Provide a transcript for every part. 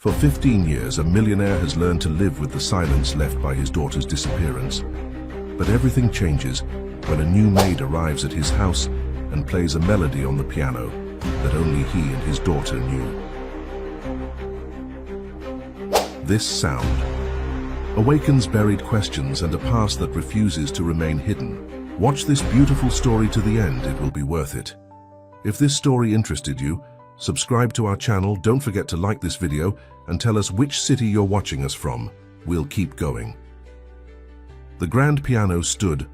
For 15 years, a millionaire has learned to live with the silence left by his daughter's disappearance. But everything changes when a new maid arrives at his house and plays a melody on the piano that only he and his daughter knew. This sound awakens buried questions and a past that refuses to remain hidden. Watch this beautiful story to the end, it will be worth it. If this story interested you, subscribe to our channel, don't forget to like this video and tell us which city you're watching us from. We'll keep going. The grand piano stood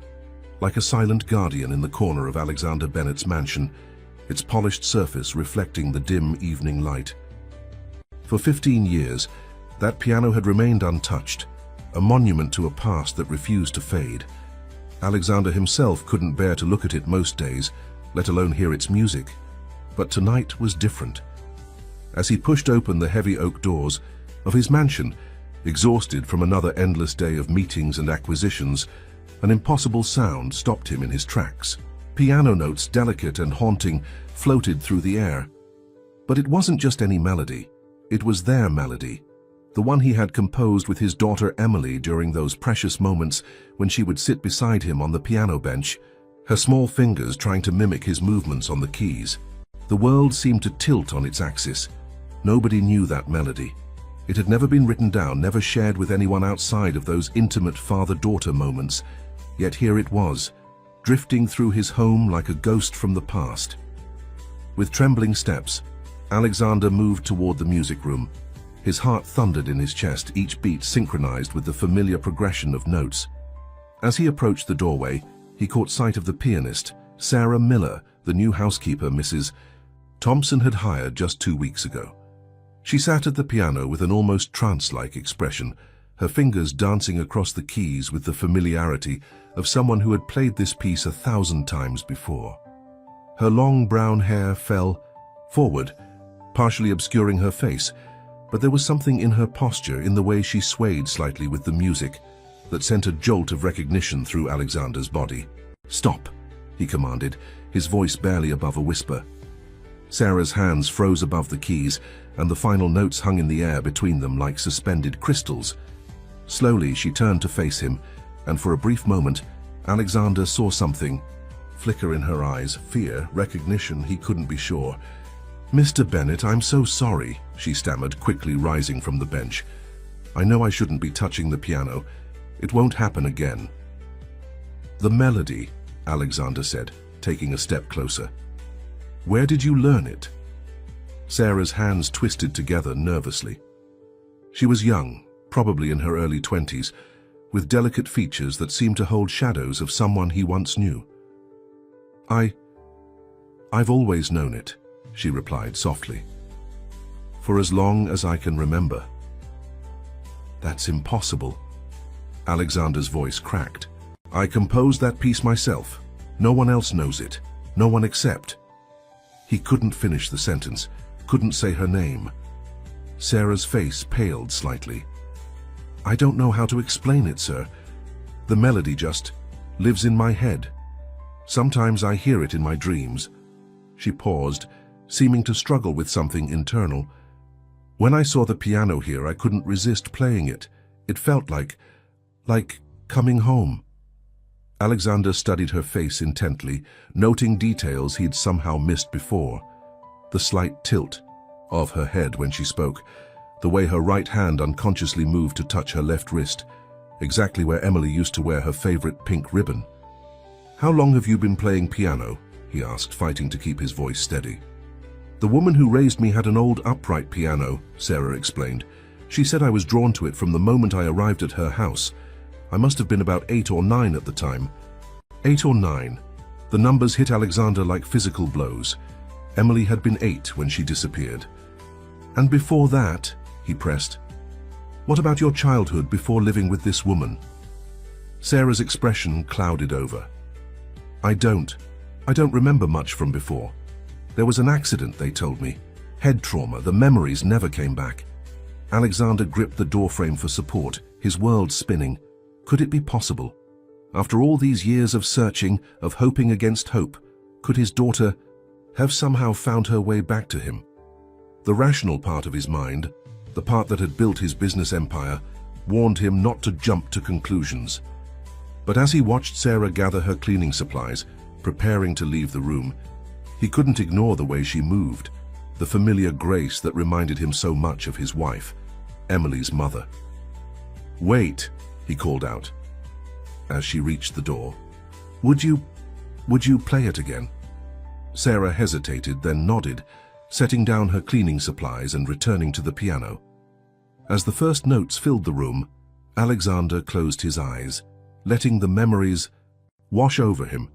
like a silent guardian in the corner of Alexander Bennett's mansion, its polished surface reflecting the dim evening light. For 15 years, that piano had remained untouched, a monument to a past that refused to fade. Alexander himself couldn't bear to look at it most days, let alone hear its music. But tonight was different. As he pushed open the heavy oak doors of his mansion, exhausted from another endless day of meetings and acquisitions, an impossible sound stopped him in his tracks. Piano notes, delicate and haunting, floated through the air. But it wasn't just any melody. It was their melody, the one he had composed with his daughter Emily during those precious moments when she would sit beside him on the piano bench, her small fingers trying to mimic his movements on the keys. The world seemed to tilt on its axis. Nobody knew that melody. It had never been written down, never shared with anyone outside of those intimate father-daughter moments. Yet here it was, drifting through his home like a ghost from the past. With trembling steps, Alexander moved toward the music room. His heart thundered in his chest, each beat synchronized with the familiar progression of notes. As he approached the doorway, he caught sight of the pianist, Sarah Miller, the new housekeeper Mrs. Thompson had hired just 2 weeks ago. She sat at the piano with an almost trance-like expression, her fingers dancing across the keys with the familiarity of someone who had played this piece 1,000 times before. Her long brown hair fell forward, partially obscuring her face, but there was something in her posture, in the way she swayed slightly with the music, that sent a jolt of recognition through Alexander's body. "Stop," he commanded, his voice barely above a whisper. Sarah's hands froze above the keys, and the final notes hung in the air between them like suspended crystals. Slowly, she turned to face him, and for a brief moment, Alexander saw something flicker in her eyes, fear, recognition, he couldn't be sure. "Mr. Bennett, I'm so sorry," she stammered, quickly rising from the bench. "I know I shouldn't be touching the piano. It won't happen again." "The melody," Alexander said, taking a step closer. "Where did you learn it?" Sarah's hands twisted together nervously. She was young, probably in her early 20s, with delicate features that seemed to hold shadows of someone he once knew. I've always known it," she replied softly. "For as long as I can remember." "That's impossible." Alexander's voice cracked. "I composed that piece myself. No one else knows it. No one except—" He couldn't finish the sentence, couldn't say her name. Sarah's face paled slightly. "I don't know how to explain it, sir. The melody just lives in my head. Sometimes I hear it in my dreams." She paused, seeming to struggle with something internal. "When I saw the piano here, I couldn't resist playing it. It felt like coming home." Alexander studied her face intently, noting details he'd somehow missed before. The slight tilt of her head when she spoke, the way her right hand unconsciously moved to touch her left wrist, exactly where Emily used to wear her favorite pink ribbon. "How long have you been playing piano?" he asked, fighting to keep his voice steady. "The woman who raised me had an old upright piano," Sarah explained. "She said I was drawn to it from the moment I arrived at her house. I must have been about 8 or 9 at the time." 8 or 9. The numbers hit Alexander like physical blows. Emily had been 8 when she disappeared. "And before that," he pressed, "what about your childhood before living with this woman?" Sarah's expression clouded over. I don't remember much from before. There was an accident, they told me. Head trauma, the memories never came back." Alexander gripped the doorframe for support, his world spinning. Could it be possible? After all these years of searching, of hoping against hope, could his daughter have somehow found her way back to him? The rational part of his mind the part that had built his business empire, warned him not to jump to conclusions. But as he watched Sarah gather her cleaning supplies, preparing to leave the room, he couldn't ignore the way she moved, the familiar grace that reminded him so much of his wife, Emily's mother. "Wait," he called out as she reached the door. Would you play it again?" Sarah hesitated, then nodded, setting down her cleaning supplies and returning to the piano. As the first notes filled the room, Alexander closed his eyes, letting the memories wash over him.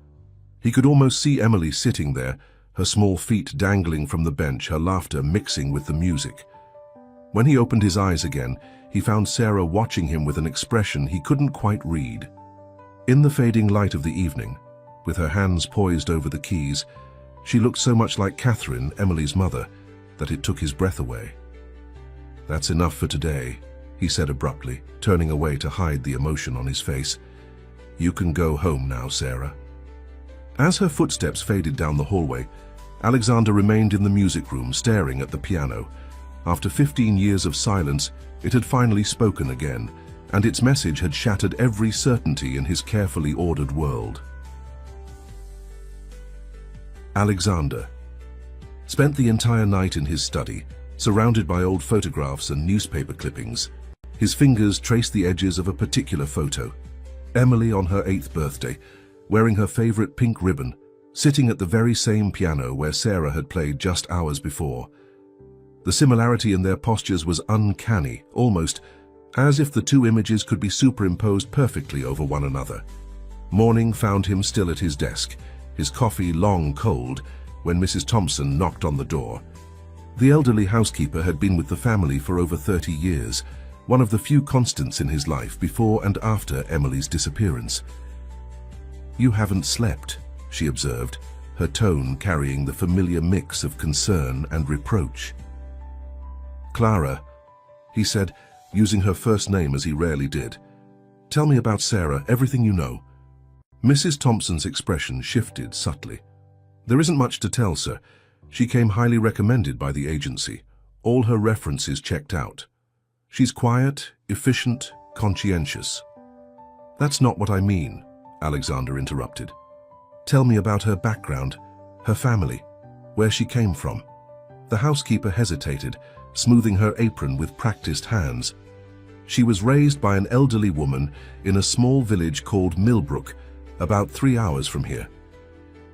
He could almost see Emily sitting there, her small feet dangling from the bench, her laughter mixing with the music. When he opened his eyes again, he found Sarah watching him with an expression he couldn't quite read. In the fading light of the evening, with her hands poised over the keys, she looked so much like Catherine, Emily's mother, that it took his breath away. "That's enough for today," he said abruptly, turning away to hide the emotion on his face. "You can go home now, Sarah." As her footsteps faded down the hallway, Alexander remained in the music room, staring at the piano. After 15 years of silence, it had finally spoken again, and its message had shattered every certainty in his carefully ordered world. Alexander spent the entire night in his study, surrounded by old photographs and newspaper clippings. His fingers traced the edges of a particular photo. Emily on her 8th birthday, wearing her favorite pink ribbon, sitting at the very same piano where Sarah had played just hours before. The similarity in their postures was uncanny, almost as if the two images could be superimposed perfectly over one another. Morning found him still at his desk, his coffee long cold, when Mrs. Thompson knocked on the door. The elderly housekeeper had been with the family for over 30 years, one of the few constants in his life before and after Emily's disappearance. "You haven't slept," she observed, her tone carrying the familiar mix of concern and reproach. "Clara," he said, using her first name as he rarely did. "Tell me about Sarah, everything you know." Mrs. Thompson's expression shifted subtly. "There isn't much to tell, sir. She came highly recommended by the agency. All her references checked out. She's quiet, efficient, conscientious." "That's not what I mean," Alexander interrupted. "Tell me about her background, her family, where she came from." The housekeeper hesitated, smoothing her apron with practiced hands. "She was raised by an elderly woman in a small village called Millbrook, about 3 hours from here.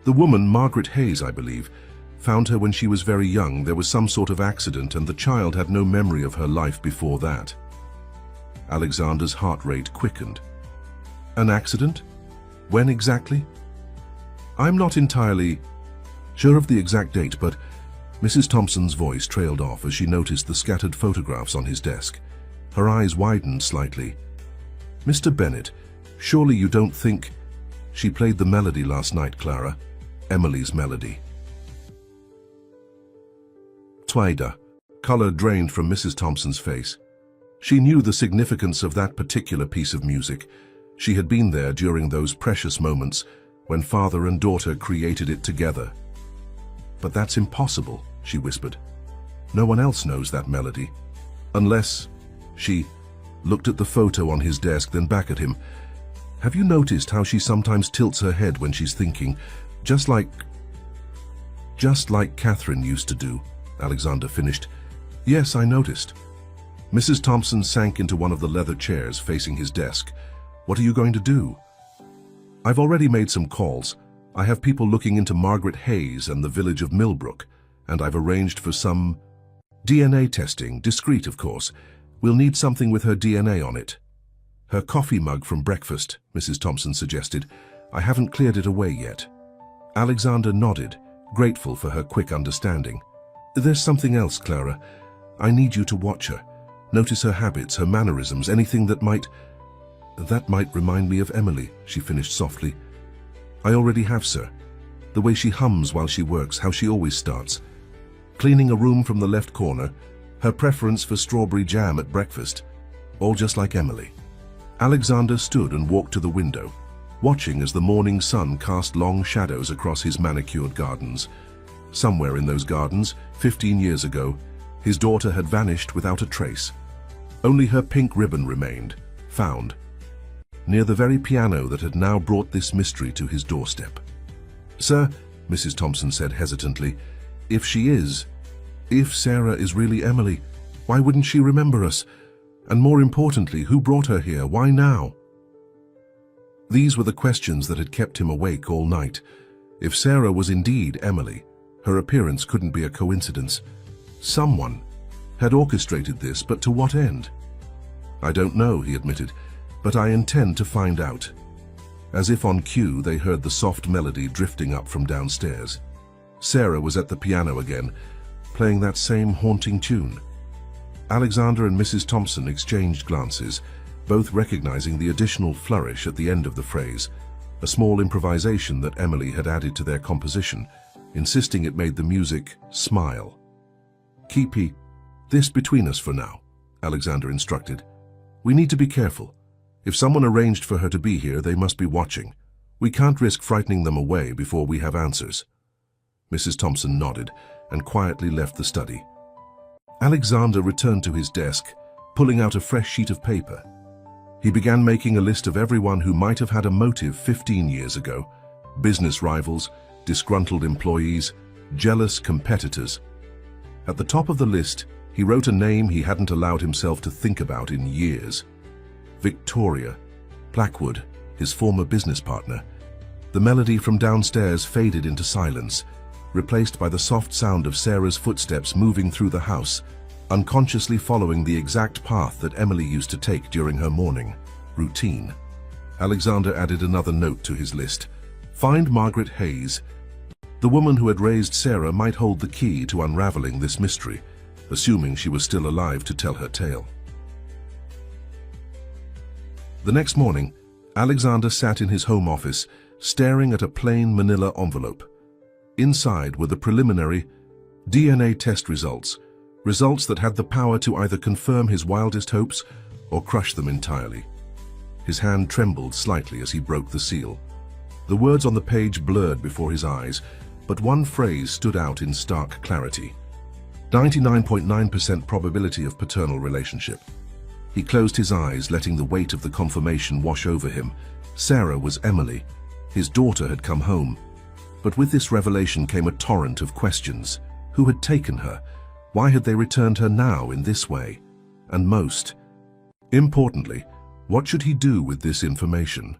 The woman, Margaret Hayes, I believe, found her when she was very young. There was some sort of accident and the child had no memory of her life before that." Alexander's heart rate quickened. "An accident? When exactly?" "I'm not entirely sure of the exact date, but..." Mrs. Thompson's voice trailed off as she noticed the scattered photographs on his desk. Her eyes widened slightly. "Mr. Bennett, surely you don't think..." "She played the melody last night, Clara. Emily's melody." Twaida. Color drained from Mrs. Thompson's face. She knew the significance of that particular piece of music. She had been there during those precious moments when father and daughter created it together. "But that's impossible," she whispered. "No one else knows that melody. Unless..." She looked at the photo on his desk, then back at him. "Have you noticed how she sometimes tilts her head when she's thinking, just like Catherine used to do?" Alexander finished. "Yes, I noticed." Mrs. Thompson sank into one of the leather chairs facing his desk. "What are you going to do?" "I've already made some calls. I have people looking into Margaret Hayes and the village of Millbrook, and I've arranged for some DNA testing, discreet of course. We'll need something with her DNA on it." "Her coffee mug from breakfast," Mrs. Thompson suggested. "I haven't cleared it away yet." Alexander nodded, grateful for her quick understanding. "There's something else, Clara. I need you to watch her. Notice her habits, her mannerisms, anything that might remind me of Emily," she finished softly. "I already have, sir. The way she hums while she works, how she always starts. Cleaning a room from the left corner, her preference for strawberry jam at breakfast, all just like Emily." Alexander stood and walked to the window, watching as the morning sun cast long shadows across his manicured gardens. Somewhere in those gardens, 15 years ago, His daughter had vanished without a trace. Only her pink ribbon remained, found, near the very piano that had now brought this mystery to his doorstep. "Sir," Mrs. Thompson said hesitantly, if Sarah is really Emily, why wouldn't she remember us? And more importantly, who brought her here? Why now?" These were the questions that had kept him awake all night. If Sarah was indeed Emily, her appearance couldn't be a coincidence. Someone had orchestrated this, but to what end? "I don't know," he admitted, "but I intend to find out." As if on cue, they heard the soft melody drifting up from downstairs. Sarah was at the piano again, playing that same haunting tune. Alexander and Mrs. Thompson exchanged glances, both recognizing the additional flourish at the end of the phrase, a small improvisation that Emily had added to their composition, insisting it made the music smile. "Keep this between us for now," Alexander instructed. "We need to be careful. If someone arranged for her to be here, they must be watching. We can't risk frightening them away before we have answers." Mrs. Thompson nodded and quietly left the study. Alexander returned to his desk, pulling out a fresh sheet of paper. He began making a list of everyone who might have had a motive 15 years ago: business rivals, disgruntled employees, jealous competitors. At the top of the list, he wrote a name he hadn't allowed himself to think about in years: Victoria Blackwood, his former business partner. The melody from downstairs faded into silence, replaced by the soft sound of Sarah's footsteps moving through the house, unconsciously following the exact path that Emily used to take during her morning routine. Alexander added another note to his list: "Find Margaret Hayes. The woman who had raised Sarah might hold the key to unraveling this mystery, assuming she was still alive to tell her tale." The next morning, Alexander sat in his home office, staring at a plain manila envelope. Inside were the preliminary DNA test results that had the power to either confirm his wildest hopes or crush them entirely. His hand trembled slightly as he broke the seal. The words on the page blurred before his eyes, but one phrase stood out in stark clarity: 99.9% probability of paternal relationship. He closed his eyes, letting the weight of the confirmation wash over him. Sarah was Emily. His daughter had come home. But with this revelation came a torrent of questions. Who had taken her? Why had they returned her now in this way? And most importantly, what should he do with this information?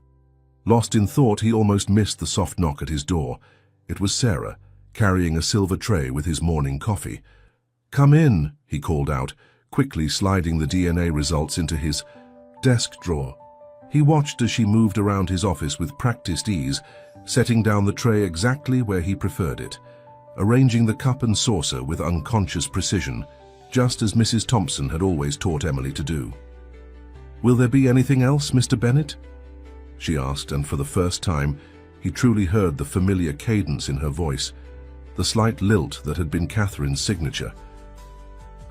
Lost in thought, he almost missed the soft knock at his door. It was Sarah, carrying a silver tray with his morning coffee. "Come in," he called out, quickly sliding the DNA results into his desk drawer. He watched as she moved around his office with practiced ease, setting down the tray exactly where he preferred it, arranging the cup and saucer with unconscious precision, just as Mrs. Thompson had always taught Emily to do. "Will there be anything else, Mr. Bennett?" she asked, and for the first time, he truly heard the familiar cadence in her voice, the slight lilt that had been Catherine's signature.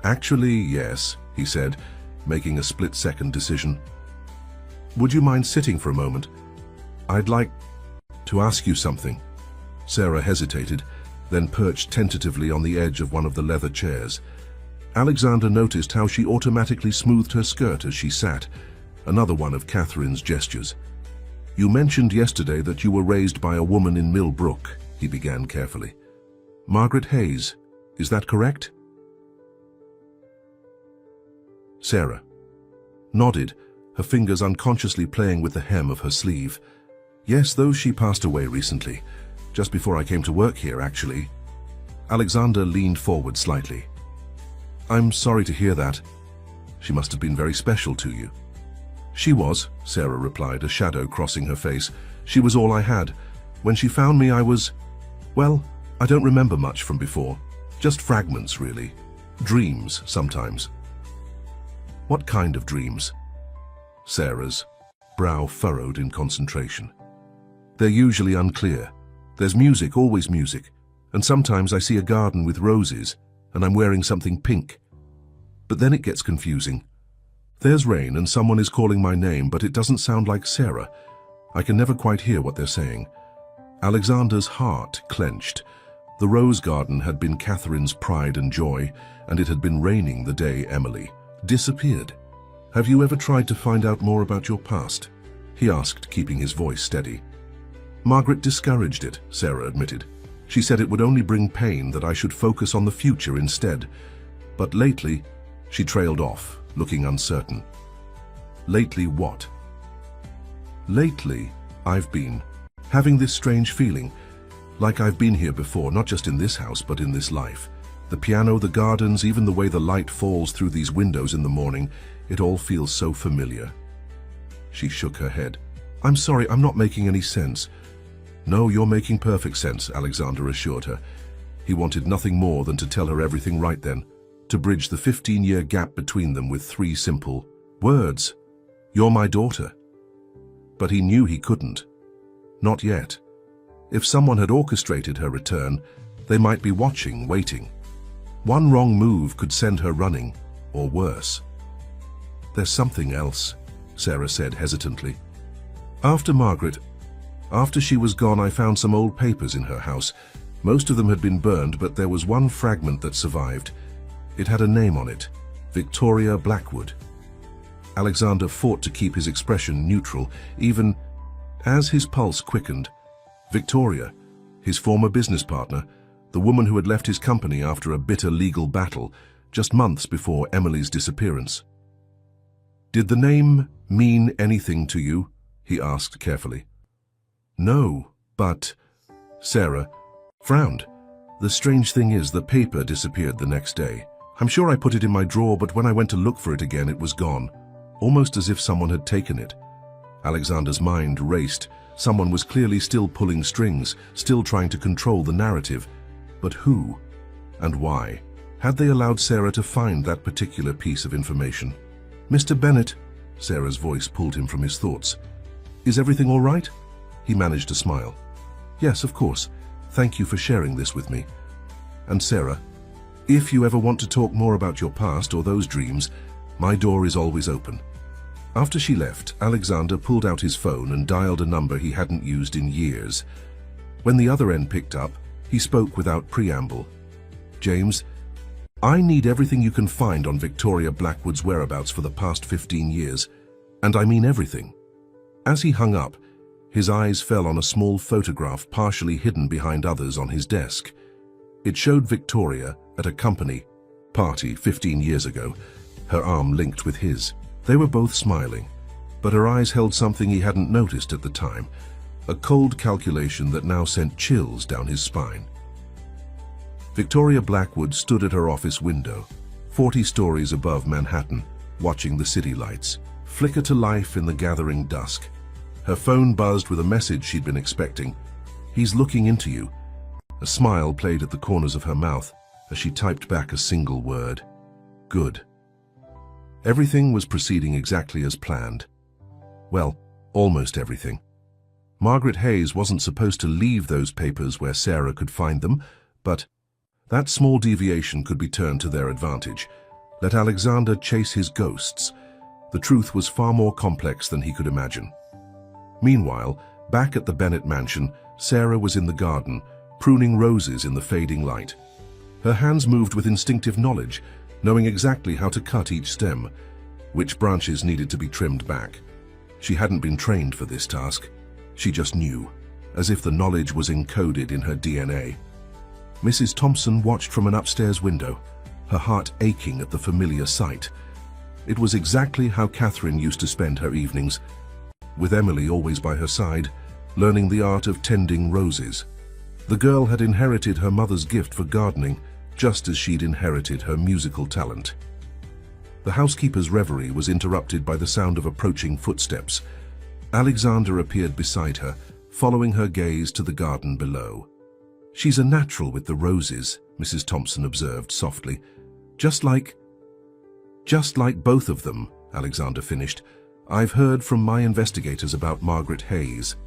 "Actually, yes," he said, making a split-second decision. "Would you mind sitting for a moment? I'd like to ask you something." Sarah hesitated, then perched tentatively on the edge of one of the leather chairs. Alexander noticed how she automatically smoothed her skirt as she sat, another one of Catherine's gestures. "You mentioned yesterday that you were raised by a woman in Millbrook," he began carefully. "Margaret Hayes, is that correct?" Sarah nodded, her fingers unconsciously playing with the hem of her sleeve. "Yes, though she passed away recently, just before I came to work here, actually." Alexander leaned forward slightly. "I'm sorry to hear that. She must have been very special to you." "She was," Sarah replied, a shadow crossing her face. "She was all I had. When she found me, I was, well, I don't remember much from before. Just fragments, really. Dreams, sometimes." "What kind of dreams?" Sarah's brow furrowed in concentration. "They're usually unclear. There's music, always music, and sometimes I see a garden with roses, and I'm wearing something pink. But then it gets confusing. There's rain and someone is calling my name, but it doesn't sound like Sarah. I can never quite hear what they're saying." Alexander's heart clenched. The rose garden had been Catherine's pride and joy, and it had been raining the day Emily disappeared. "Have you ever tried to find out more about your past?" he asked, keeping his voice steady. "Margaret discouraged it," Sarah admitted. "She said it would only bring pain, that I should focus on the future instead. But lately," she trailed off, looking uncertain. "Lately what?" "Lately, I've been having this strange feeling, like I've been here before, not just in this house, but in this life. The piano, the gardens, even the way the light falls through these windows in the morning, it all feels so familiar." She shook her head. "I'm sorry, I'm not making any sense." "No, you're making perfect sense," Alexander assured her. He wanted nothing more than to tell her everything right then, to bridge the 15-year gap between them with 3 simple words. "You're my daughter." But he knew he couldn't. Not yet. If someone had orchestrated her return, they might be watching, waiting. One wrong move could send her running, or worse. "There's something else," Sarah said hesitantly. After she was gone, I found some old papers in her house. Most of them had been burned, but there was one fragment that survived. It had a name on it, Victoria Blackwood. Alexander fought to keep his expression neutral, even as his pulse quickened. Victoria, his former business partner, the woman who had left his company after a bitter legal battle just months before Emily's disappearance. "Did the name mean anything to you?" he asked carefully. "No, but..." Sarah frowned. "The strange thing is, the paper disappeared the next day. I'm sure I put it in my drawer, but when I went to look for it again, it was gone, almost as if someone had taken it." Alexander's mind raced. Someone was clearly still pulling strings, still trying to control the narrative. But who? And why? Had they allowed Sarah to find that particular piece of information? "Mr. Bennett," Sarah's voice pulled him from his thoughts. "Is everything all right?" He managed to smile. "Yes, of course. Thank you for sharing this with me. And Sarah, if you ever want to talk more about your past or those dreams, my door is always open." After she left, Alexander pulled out his phone and dialed a number he hadn't used in years. When the other end picked up, he spoke without preamble. "James, I need everything you can find on Victoria Blackwood's whereabouts for the past 15 years, and I mean everything." As he hung up, his eyes fell on a small photograph partially hidden behind others on his desk. It showed Victoria at a company party 15 years ago, her arm linked with his. They were both smiling, but her eyes held something he hadn't noticed at the time, a cold calculation that now sent chills down his spine. Victoria Blackwood stood at her office window, 40 stories above Manhattan, watching the city lights flicker to life in the gathering dusk. Her phone buzzed with a message she'd been expecting. "He's looking into you." A smile played at the corners of her mouth as she typed back a single word. "Good." Everything was proceeding exactly as planned. Well, almost everything. Margaret Hayes wasn't supposed to leave those papers where Sarah could find them, but that small deviation could be turned to their advantage. Let Alexander chase his ghosts. The truth was far more complex than he could imagine. Meanwhile, back at the Bennett mansion, Sarah was in the garden, pruning roses in the fading light. Her hands moved with instinctive knowledge, knowing exactly how to cut each stem, which branches needed to be trimmed back. She hadn't been trained for this task. She just knew, as if the knowledge was encoded in her DNA. Mrs. Thompson watched from an upstairs window, her heart aching at the familiar sight. It was exactly how Catherine used to spend her evenings, with Emily always by her side, learning the art of tending roses. The girl had inherited her mother's gift for gardening, just as she'd inherited her musical talent. The housekeeper's reverie was interrupted by the sound of approaching footsteps. Alexander appeared beside her, following her gaze to the garden below. "She's a natural with the roses," Mrs. Thompson observed softly. Just like both of them," Alexander finished. "I've heard from my investigators about Margaret Hayes."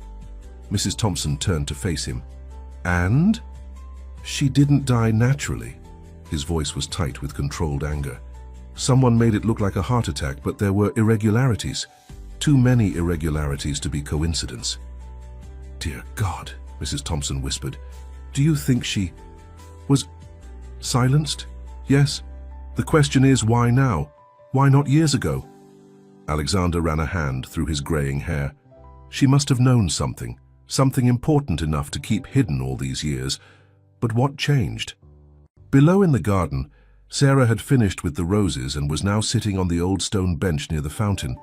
Mrs. Thompson turned to face him. "And?" "She didn't die naturally." His voice was tight with controlled anger. "Someone made it look like a heart attack, but there were irregularities. Too many irregularities to be coincidence." "Dear God," Mrs. Thompson whispered. "Do you think she..." Was silenced? Yes. The question is, why now? Why not years ago? Alexander ran a hand through his graying hair. She must have known something important enough to keep hidden all these years. But what changed? Below in the garden, Sarah had finished with the roses and was now sitting on the old stone bench near the fountain.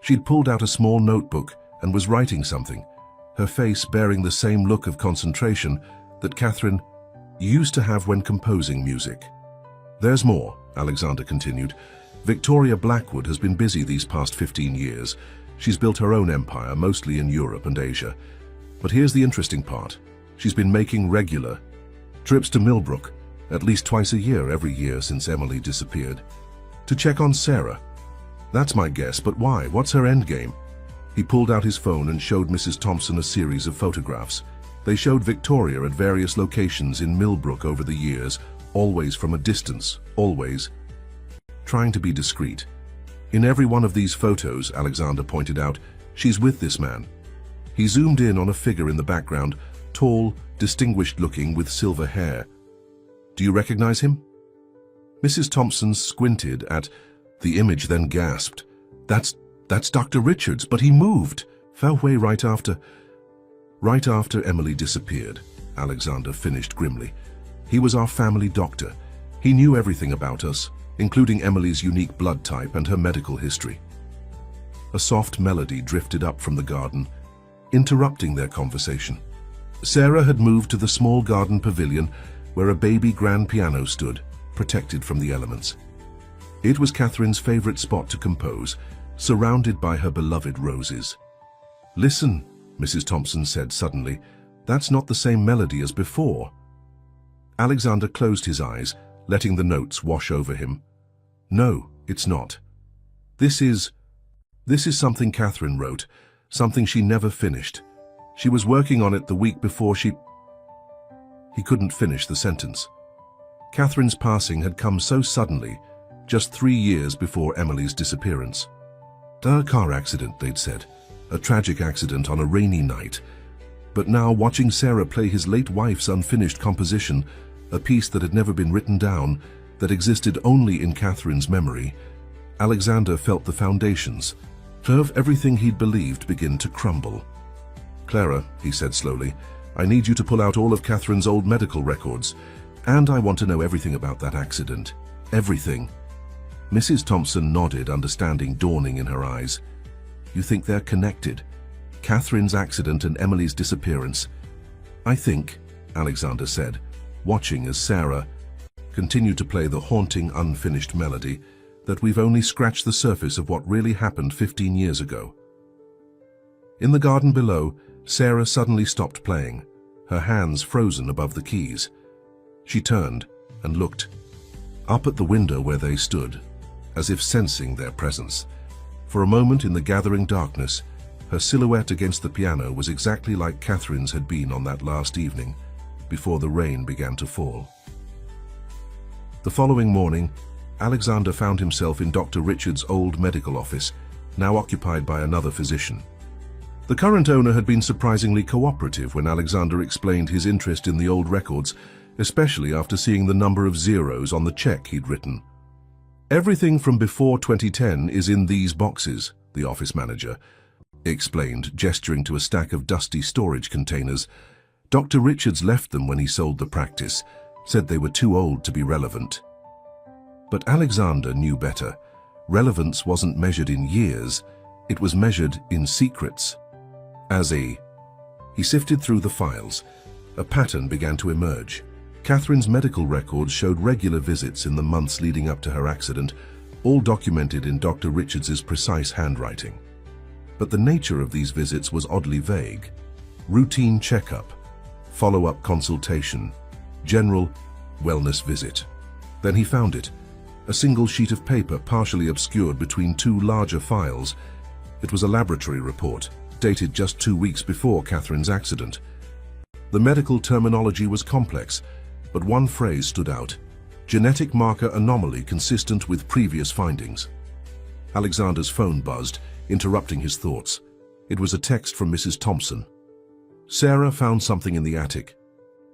She'd pulled out a small notebook and was writing something, her face bearing the same look of concentration that Catherine used to have when composing music. There's more, Alexander continued. Victoria Blackwood has been busy these past 15 years. She's built her own empire, mostly in Europe and Asia. But here's the interesting part. She's been making regular trips to Millbrook, at least twice a year every year since Emily disappeared, to check on Sarah. That's my guess, but why? What's her endgame? He pulled out his phone and showed Mrs. Thompson a series of photographs. They showed Victoria at various locations in Millbrook over the years, always from a distance, always trying to be discreet. In every one of these photos, Alexander pointed out, she's with this man. He zoomed in on a figure in the background, tall, distinguished-looking with silver hair. Do you recognize him? Mrs. Thompson squinted at the image, then gasped. That's Dr. Richards, but he moved. Fell away right after Emily disappeared, Alexander finished grimly. He was our family doctor. He knew everything about us, including Emily's unique blood type and her medical history. A soft melody drifted up from the garden, interrupting their conversation. Sarah had moved to the small garden pavilion where a baby grand piano stood, protected from the elements. It was Catherine's favorite spot to compose, surrounded by her beloved roses. Listen, Mrs. Thompson said suddenly, that's not the same melody as before. Alexander closed his eyes, letting the notes wash over him. No, it's not. This is something Catherine wrote, something she never finished. She was working on it the week before He couldn't finish the sentence. Catherine's passing had come so suddenly, just 3 years before Emily's disappearance. A car accident, they'd said. A tragic accident on a rainy night. But now, watching Sarah play his late wife's unfinished composition, a piece that had never been written down, that existed only in Catherine's memory, Alexander felt the foundations of everything he'd believed begin to crumble. Clara, he said slowly, I need you to pull out all of Catherine's old medical records, and I want to know everything about that accident. Everything. Mrs. Thompson nodded, understanding dawning in her eyes. You think they're connected? Catherine's accident and Emily's disappearance? I think, Alexander said, watching as Sarah continued to play the haunting, unfinished melody, that we've only scratched the surface of what really happened 15 years ago. In the garden below, Sarah suddenly stopped playing, her hands frozen above the keys. She turned and looked up at the window where they stood, as if sensing their presence. For a moment in the gathering darkness, her silhouette against the piano was exactly like Catherine's had been on that last evening, before the rain began to fall. The following morning, Alexander found himself in Dr. Richards' old medical office, now occupied by another physician. The current owner had been surprisingly cooperative when Alexander explained his interest in the old records, especially after seeing the number of zeros on the check he'd written. Everything from before 2010 is in these boxes, the office manager explained, gesturing to a stack of dusty storage containers. Dr. Richards left them when he sold the practice, said they were too old to be relevant. But Alexander knew better. Relevance wasn't measured in years, it was measured in secrets. He sifted through the files. A pattern began to emerge. Catherine's medical records showed regular visits in the months leading up to her accident, all documented in Dr. Richards's precise handwriting. But the nature of these visits was oddly vague. Routine checkup, follow-up consultation, general wellness visit. Then he found it, a single sheet of paper partially obscured between two larger files. It was a laboratory report, dated just 2 weeks before Catherine's accident. The medical terminology was complex, but one phrase stood out: genetic marker anomaly consistent with previous findings. Alexander's phone buzzed, interrupting his thoughts. It was a text from Mrs. Thompson. Sarah found something in the attic.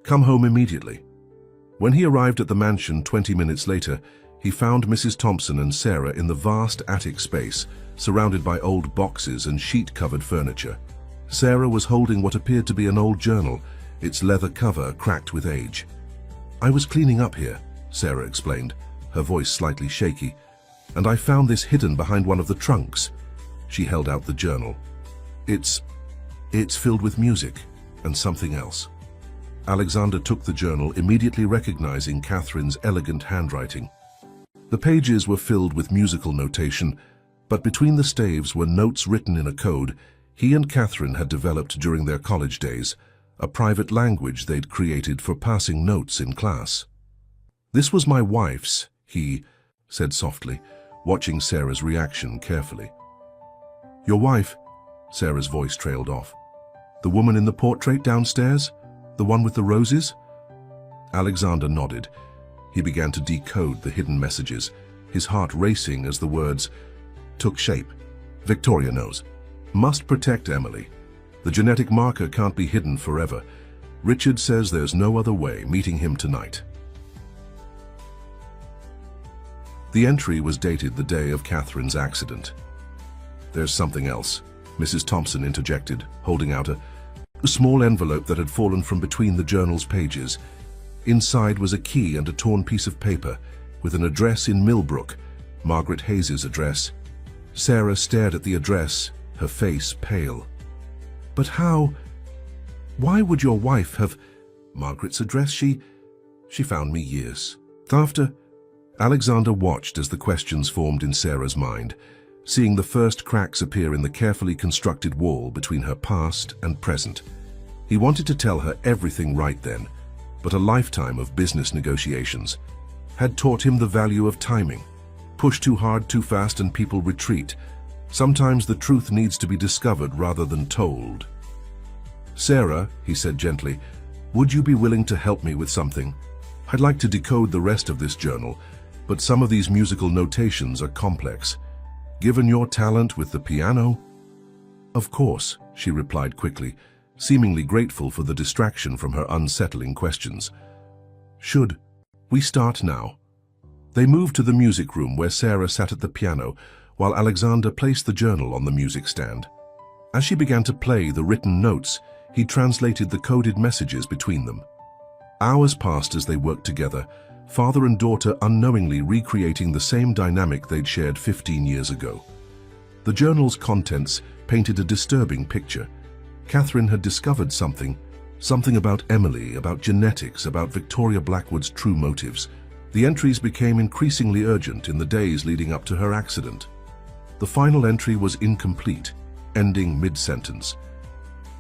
Come home immediately. When he arrived at the mansion 20 minutes later, he found Mrs. Thompson and Sarah in the vast attic space, surrounded by old boxes and sheet-covered furniture. Sarah was holding what appeared to be an old journal, its leather cover cracked with age. "I was cleaning up here," Sarah explained, her voice slightly shaky, "and I found this hidden behind one of the trunks." She held out the journal. It's filled with music and something else." Alexander took the journal, immediately recognizing Catherine's elegant handwriting. The pages were filled with musical notation, but between the staves were notes written in a code he and Catherine had developed during their college days, a private language they'd created for passing notes in class. "This was my wife's," he said softly, watching Sarah's reaction carefully. "Your wife?" Sarah's voice trailed off. "The woman in the portrait downstairs? The one with the roses?" Alexander nodded. He began to decode the hidden messages, his heart racing as the words took shape. "Victoria knows. Must protect Emily. The genetic marker can't be hidden forever. Richard says there's no other way, meeting him tonight." The entry was dated the day of Catherine's accident. "There's something else," Mrs. Thompson interjected, holding out a small envelope that had fallen from between the journal's pages. Inside was a key and a torn piece of paper with an address in Millbrook, Margaret Hayes's address. Sarah stared at the address, her face pale. "But how? Why would your wife have Margaret's address? She found me years after." Alexander watched as the questions formed in Sarah's mind, seeing the first cracks appear in the carefully constructed wall between her past and present. He wanted to tell her everything right then, but a lifetime of business negotiations had taught him the value of timing. Push too hard, too fast, and people retreat. Sometimes the truth needs to be discovered rather than told. "Sarah," he said gently, "would you be willing to help me with something? I'd like to decode the rest of this journal, but some of these musical notations are complex. Given your talent with the piano?" "Of course," she replied quickly, seemingly grateful for the distraction from her unsettling questions. "Should we start now?" They moved to the music room where Sarah sat at the piano, while Alexander placed the journal on the music stand. As she began to play the written notes, he translated the coded messages between them. Hours passed as they worked together, father and daughter unknowingly recreating the same dynamic they'd shared 15 years ago. The journal's contents painted a disturbing picture. Catherine had discovered something about Emily, about genetics, about Victoria Blackwood's true motives. The entries became increasingly urgent in the days leading up to her accident. The final entry was incomplete, ending mid-sentence.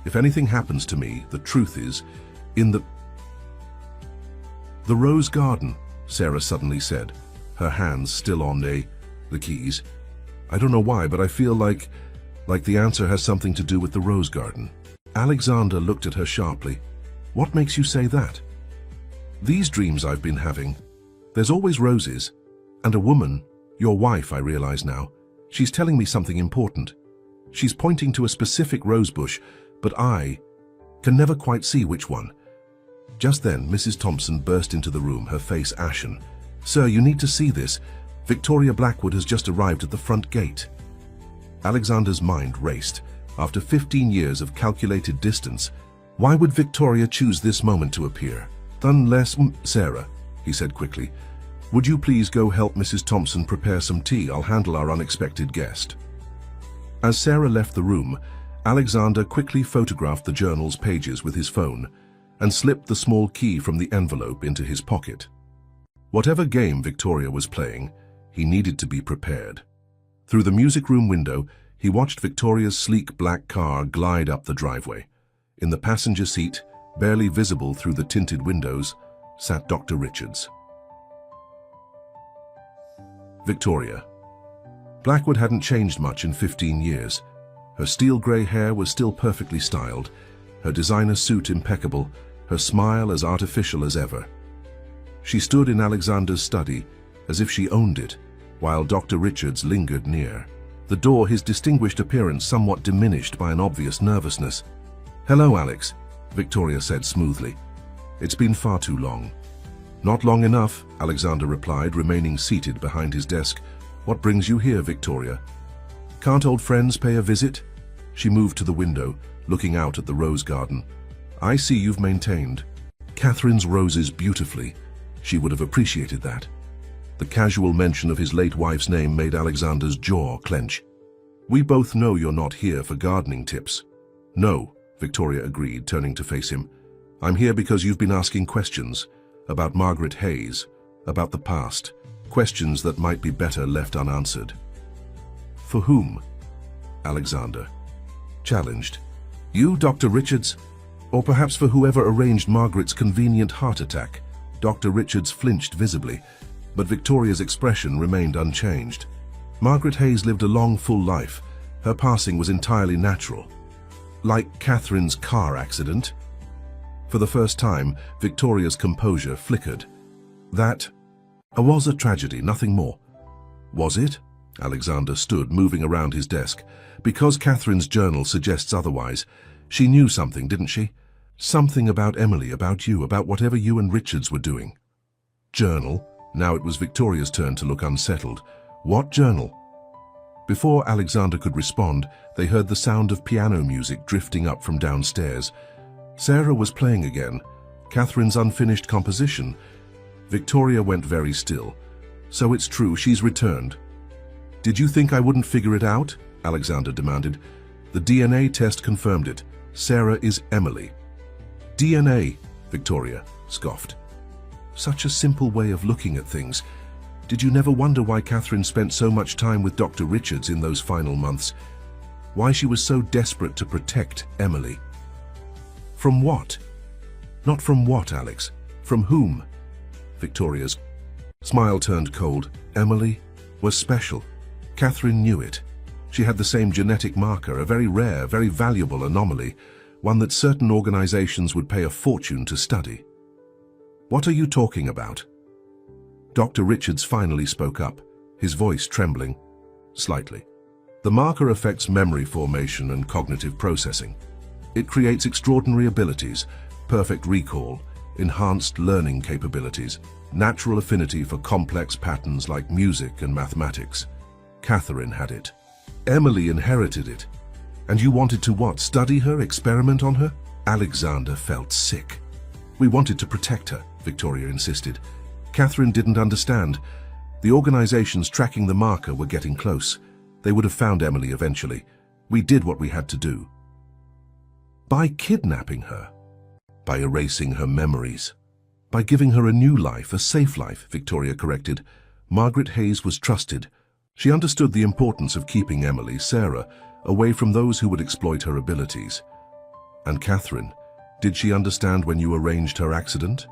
"If anything happens to me, the truth is, in the rose garden," Sarah suddenly said, her hands still on the keys. "I don't know why, but I feel like the answer has something to do with the rose garden." Alexander looked at her sharply. "What makes you say that?" "These dreams I've been having. There's always roses. And a woman, your wife, I realize now. She's telling me something important. She's pointing to a specific rose bush, but I can never quite see which one." Just then, Mrs. Thompson burst into the room, her face ashen. "Sir, you need to see this. Victoria Blackwood has just arrived at the front gate." Alexander's mind raced. After 15 years of calculated distance, why would Victoria choose this moment to appear? "Unless, Sarah," he said quickly, "would you please go help Mrs. Thompson prepare some tea? I'll handle our unexpected guest." As Sarah left the room, Alexander quickly photographed the journal's pages with his phone and slipped the small key from the envelope into his pocket. Whatever game Victoria was playing, he needed to be prepared. Through the music room window, he watched Victoria's sleek black car glide up the driveway. In the passenger seat, barely visible through the tinted windows, sat Dr. Richards. Victoria. Blackwood hadn't changed much in 15 years. Her steel-grey hair was still perfectly styled, her designer suit impeccable, her smile as artificial as ever. She stood in Alexander's study as if she owned it, while Dr. Richards lingered near. The door, his distinguished appearance somewhat diminished by an obvious nervousness. "Hello, Alex," Victoria said smoothly. "It's been far too long." Not long enough, Alexander replied, remaining seated behind his desk. What brings you here, Victoria? Can't old friends pay a visit? She moved to the window, looking out at the rose garden. I see you've maintained Catherine's roses beautifully. She would have appreciated that. The casual mention of his late wife's name made Alexander's jaw clench. We both know you're not here for gardening tips. No, Victoria agreed, turning to face him. I'm here because you've been asking questions about Margaret Hayes, about the past, questions that might be better left unanswered. For whom? Alexander challenged. You, Dr. Richards? Or perhaps for whoever arranged Margaret's convenient heart attack? Dr. Richards flinched visibly, but Victoria's expression remained unchanged. Margaret Hayes lived a long, full life. Her passing was entirely natural. Like Catherine's car accident. For the first time, Victoria's composure flickered. That was a tragedy, nothing more. Was it? Alexander stood, moving around his desk. Because Catherine's journal suggests otherwise. She knew something, didn't she? Something about Emily, about you, about whatever you and Richards were doing. Journal? Now it was Victoria's turn to look unsettled. What journal? Before Alexander could respond, they heard the sound of piano music drifting up from downstairs. Sarah was playing again, Catherine's unfinished composition. Victoria went very still. So it's true, she's returned. Did you think I wouldn't figure it out? Alexander demanded. The DNA test confirmed it. Sarah is Emily. DNA, Victoria scoffed. Such a simple way of looking at things. Did you never wonder why Catherine spent so much time with Dr. Richards in those final months? Why she was so desperate to protect Emily? From what? Not from what, Alex. From whom? Victoria's smile turned cold. Emily was special. Catherine knew it. She had the same genetic marker, a very rare, very valuable anomaly, one that certain organizations would pay a fortune to study. What are you talking about? Dr. Richards finally spoke up, his voice trembling slightly. The marker affects memory formation and cognitive processing. It creates extraordinary abilities, perfect recall, enhanced learning capabilities, natural affinity for complex patterns like music and mathematics. Catherine had it. Emily inherited it. And you wanted to what? Study her? Experiment on her? Alexander felt sick. We wanted to protect her, Victoria insisted. Catherine didn't understand. The organizations tracking the marker were getting close. They would have found Emily eventually. We did what we had to do. By kidnapping her. By erasing her memories. By giving her a new life, a safe life, Victoria corrected. Margaret Hayes was trusted. She understood the importance of keeping Emily, Sarah, away from those who would exploit her abilities. And Catherine, did she understand when you arranged her accident?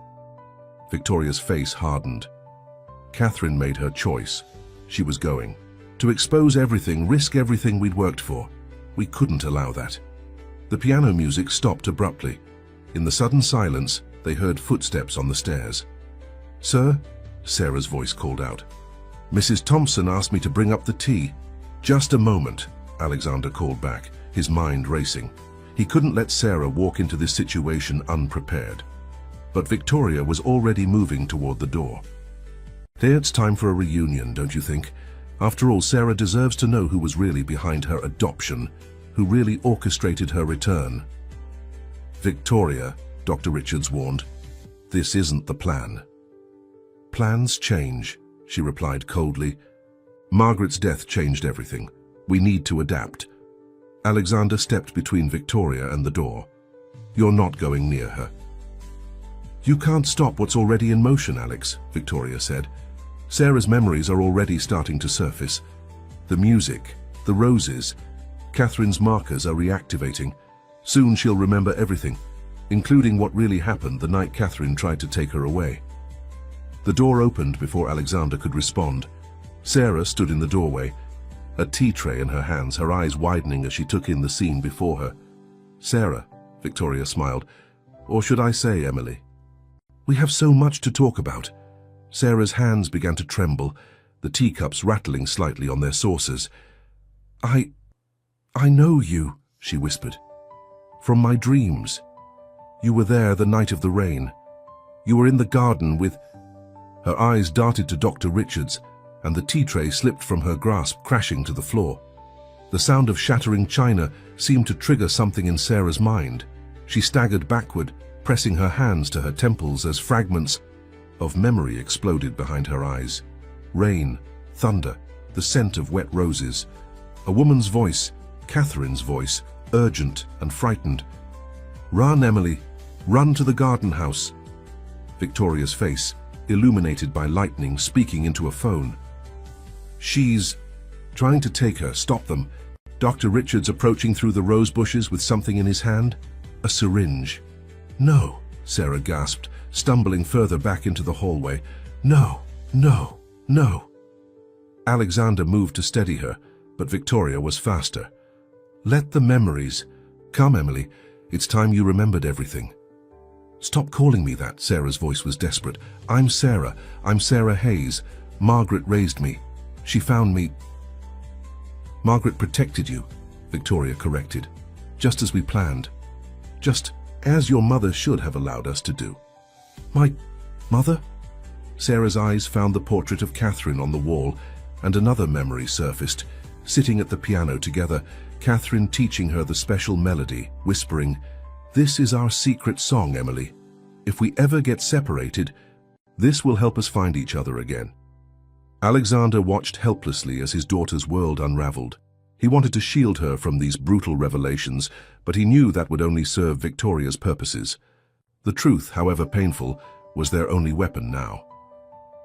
Victoria's face hardened. Catherine made her choice. She was going. To expose everything, risk everything we'd worked for. We couldn't allow that. The piano music stopped abruptly. In the sudden silence, they heard footsteps on the stairs. Sir? Sarah's voice called out. Mrs. Thompson asked me to bring up the tea. Just a moment, Alexander called back, his mind racing. He couldn't let Sarah walk into this situation unprepared. But Victoria was already moving toward the door. It's time for a reunion, don't you think? After all, Sarah deserves to know who was really behind her adoption, who really orchestrated her return. Victoria, Dr. Richards warned, this isn't the plan. Plans change, she replied coldly. Margaret's death changed everything. We need to adapt. Alexander stepped between Victoria and the door. You're not going near her. You can't stop what's already in motion, Alex, Victoria said. Sarah's memories are already starting to surface. The music, the roses, Catherine's markers are reactivating. Soon she'll remember everything, including what really happened the night Catherine tried to take her away. The door opened before Alexander could respond. Sarah stood in the doorway, a tea tray in her hands, her eyes widening as she took in the scene before her. Sarah, Victoria smiled. Or should I say, Emily? We have so much to talk about. Sarah's hands began to tremble, the teacups rattling slightly on their saucers. I know you, she whispered. From my dreams. You were there the night of the rain. You were in the garden with Her eyes darted to Dr. Richards, and the tea tray slipped from her grasp, crashing to the floor. The sound of shattering china seemed to trigger something in Sarah's mind. She staggered backward, pressing her hands to her temples as fragments of memory exploded behind her eyes. Rain, thunder, the scent of wet roses. A woman's voice, Catherine's voice, urgent and frightened. "Run, Emily, run to the garden house." Victoria's face, illuminated by lightning, speaking into a phone. "She's trying to take her, stop them." Dr. Richards approaching through the rose bushes with something in his hand. A syringe. "No," Sarah gasped, stumbling further back into the hallway. "No, no, no." Alexander moved to steady her, but Victoria was faster. "Let the memories come, Emily. It's time you remembered everything." "Stop calling me that," Sarah's voice was desperate. I'm Sarah Hayes. Margaret raised me. She found me." "Margaret protected you," Victoria corrected. "Just as we planned. Just as your mother should have allowed us to do." "My mother?" Sarah's eyes found the portrait of Catherine on the wall, and another memory surfaced. Sitting at the piano together, Catherine teaching her the special melody, whispering, "This is our secret song, Emily. If we ever get separated, this will help us find each other again." Alexander watched helplessly as his daughter's world unraveled. He wanted to shield her from these brutal revelations, but he knew that would only serve Victoria's purposes. The truth, however painful, was their only weapon now.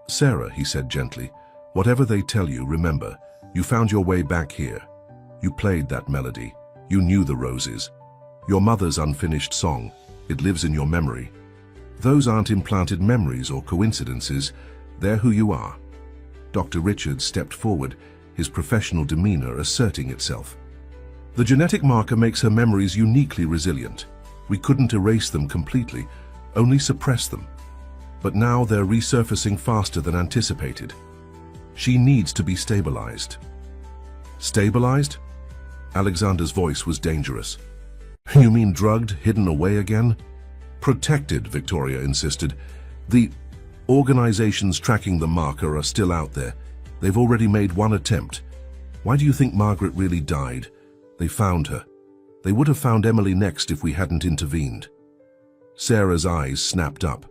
"Sarah," he said gently, "whatever they tell you, remember, you found your way back here. You played that melody. You knew the roses. Your mother's unfinished song. It lives in your memory. Those aren't implanted memories or coincidences. They're who you are." Dr. Richards stepped forward, his professional demeanor asserting itself. "The genetic marker makes her memories uniquely resilient. We couldn't erase them completely, only suppress them. But now they're resurfacing faster than anticipated. She needs to be stabilized." "Stabilized?" Alexander's voice was dangerous. "You mean drugged, hidden away again?" "Protected," Victoria insisted. "The organizations tracking the marker are still out there. They've already made one attempt. Why do you think Margaret really died? They found her. They would have found Emily next if we hadn't intervened." Sarah's eyes snapped up.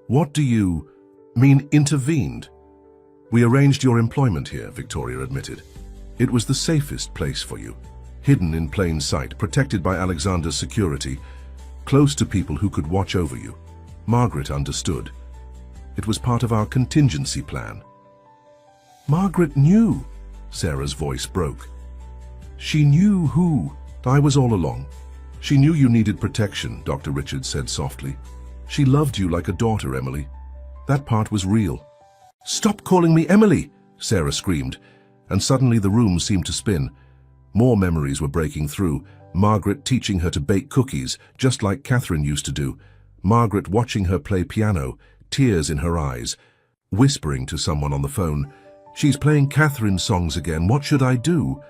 "What do you mean, intervened?" "We arranged your employment here," Victoria admitted. "It was the safest place for you. Hidden in plain sight, protected by Alexander's security, close to people who could watch over you. Margaret understood. It was part of our contingency plan." "Margaret knew," Sarah's voice broke. "She knew who?" "I was all along. She knew you needed protection," Dr. Richards said softly. "She loved you like a daughter, Emily. That part was real." "Stop calling me Emily!" Sarah screamed, and suddenly the room seemed to spin. More memories were breaking through. Margaret teaching her to bake cookies, just like Catherine used to do. Margaret watching her play piano, tears in her eyes. Whispering to someone on the phone, "She's playing Catherine's songs again. What should I do?"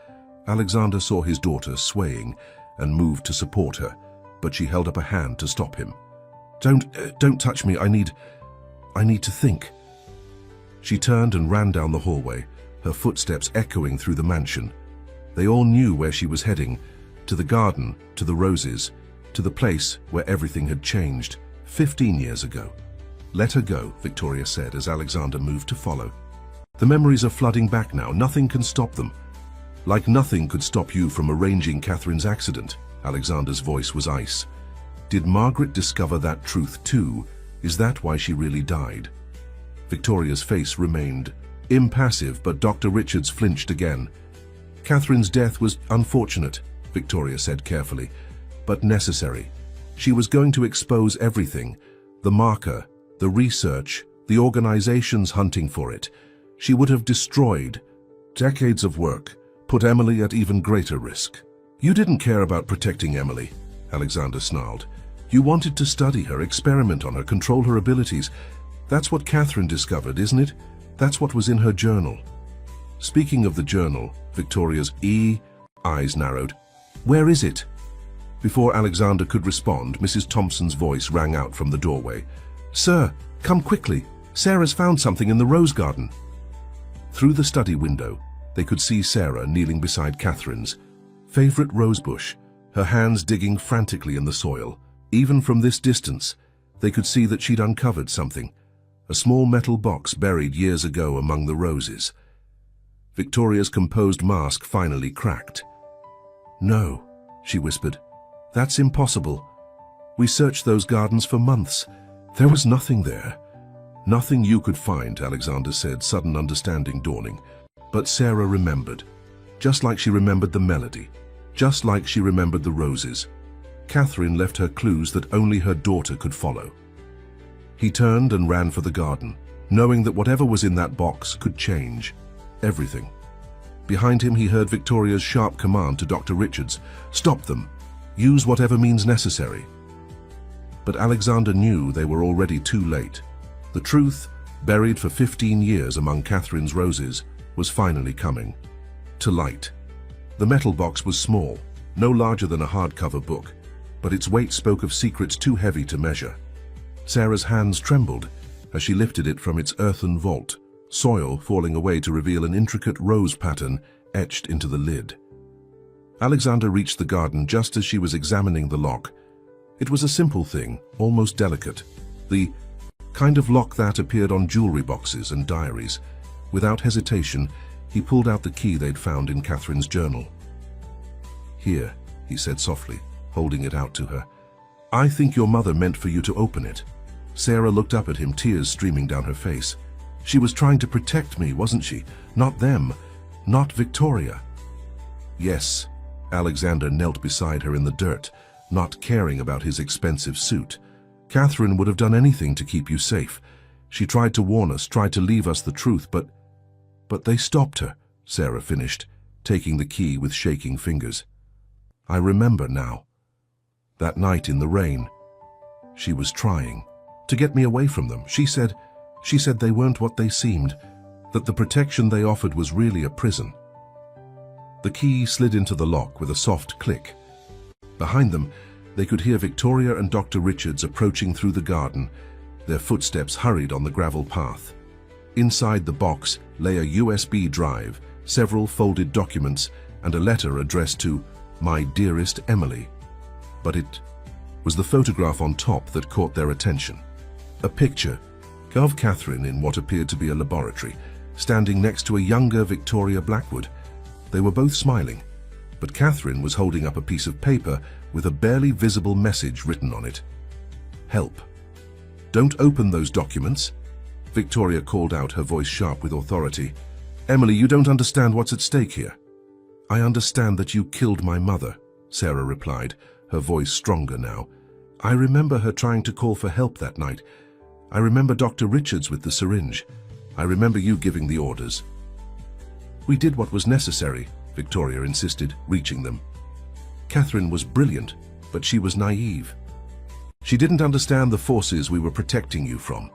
Alexander saw his daughter swaying and moved to support her, but she held up a hand to stop him. Don't touch me. I need to think." She turned and ran down the hallway, her footsteps echoing through the mansion. They all knew where she was heading, to the garden, to the roses, to the place where everything had changed 15 years ago. "Let her go," Victoria said as Alexander moved to follow. "The memories are flooding back now. Nothing can stop them." "Like nothing could stop you from arranging Catherine's accident." Alexander's voice was ice. "Did Margaret discover that truth too? Is that why she really died?" Victoria's face remained impassive, but Dr. Richards flinched again. "Catherine's death was unfortunate," Victoria said carefully, "but necessary. She was going to expose everything, the marker, the research, the organizations hunting for it. She would have destroyed decades of work, put Emily at even greater risk." "You didn't care about protecting Emily," Alexander snarled. "You wanted to study her, experiment on her, control her abilities. That's what Catherine discovered, isn't it? That's what was in her journal." Speaking of the journal, Victoria's eyes narrowed. "Where is it?" Before Alexander could respond, Mrs. Thompson's voice rang out from the doorway. "Sir, come quickly. Sarah's found something in the rose garden. Through the study window, they could see Sarah kneeling beside Catherine's favorite rosebush, her hands digging frantically in the soil. Even from this distance, they could see that she'd uncovered something, a small metal box buried years ago among the roses. Victoria's composed mask finally cracked. "No," she whispered. "That's impossible. We searched those gardens for months. There was nothing there." "Nothing you could find," Alexander said, sudden understanding dawning. But Sarah remembered, just like she remembered the melody, just like she remembered the roses. Catherine left her clues that only her daughter could follow. He turned and ran for the garden, knowing that whatever was in that box could change everything. Behind him, he heard Victoria's sharp command to Dr. Richards, "Stop them. Use whatever means necessary." But Alexander knew they were already too late. The truth, buried for 15 years among Catherine's roses, was finally coming to light. The metal box was small, no larger than a hardcover book, but its weight spoke of secrets too heavy to measure. Sarah's hands trembled as she lifted it from its earthen vault, soil falling away to reveal an intricate rose pattern etched into the lid. Alexander reached the garden just as she was examining the lock. It was a simple thing, almost delicate, the kind of lock that appeared on jewelry boxes and diaries. Without hesitation, he pulled out the key they'd found in Catherine's journal. "Here," he said softly, holding it out to her. "I think your mother meant for you to open it." Sarah looked up at him, tears streaming down her face. "She was trying to protect me, wasn't she? Not them, not Victoria." "Yes." Alexander knelt beside her in the dirt, not caring about his expensive suit. "Catherine would have done anything to keep you safe. She tried to warn us, tried to leave us the truth, but they stopped her," Sarah finished, taking the key with shaking fingers. "I remember now. That night in the rain. She was trying to get me away from them. She said they weren't what they seemed, that the protection they offered was really a prison." The key slid into the lock with a soft click. Behind them, they could hear Victoria and Dr. Richards approaching through the garden. Their footsteps hurried on the gravel path. Inside the box lay a USB drive, several folded documents, and a letter addressed to "My dearest Emily." But it was the photograph on top that caught their attention. A picture of Catherine in what appeared to be a laboratory, standing next to a younger Victoria Blackwood. They were both smiling, but Catherine was holding up a piece of paper with a barely visible message written on it. "Help. Don't open those documents," Victoria called out, her voice sharp with authority. "Emily, you don't understand what's at stake here." "I understand that you killed my mother," Sarah replied, her voice stronger now. "I remember her trying to call for help that night. I remember Dr. Richards with the syringe. I remember you giving the orders." "We did what was necessary," Victoria insisted, reaching them. "Catherine was brilliant, but she was naive. She didn't understand the forces we were protecting you from.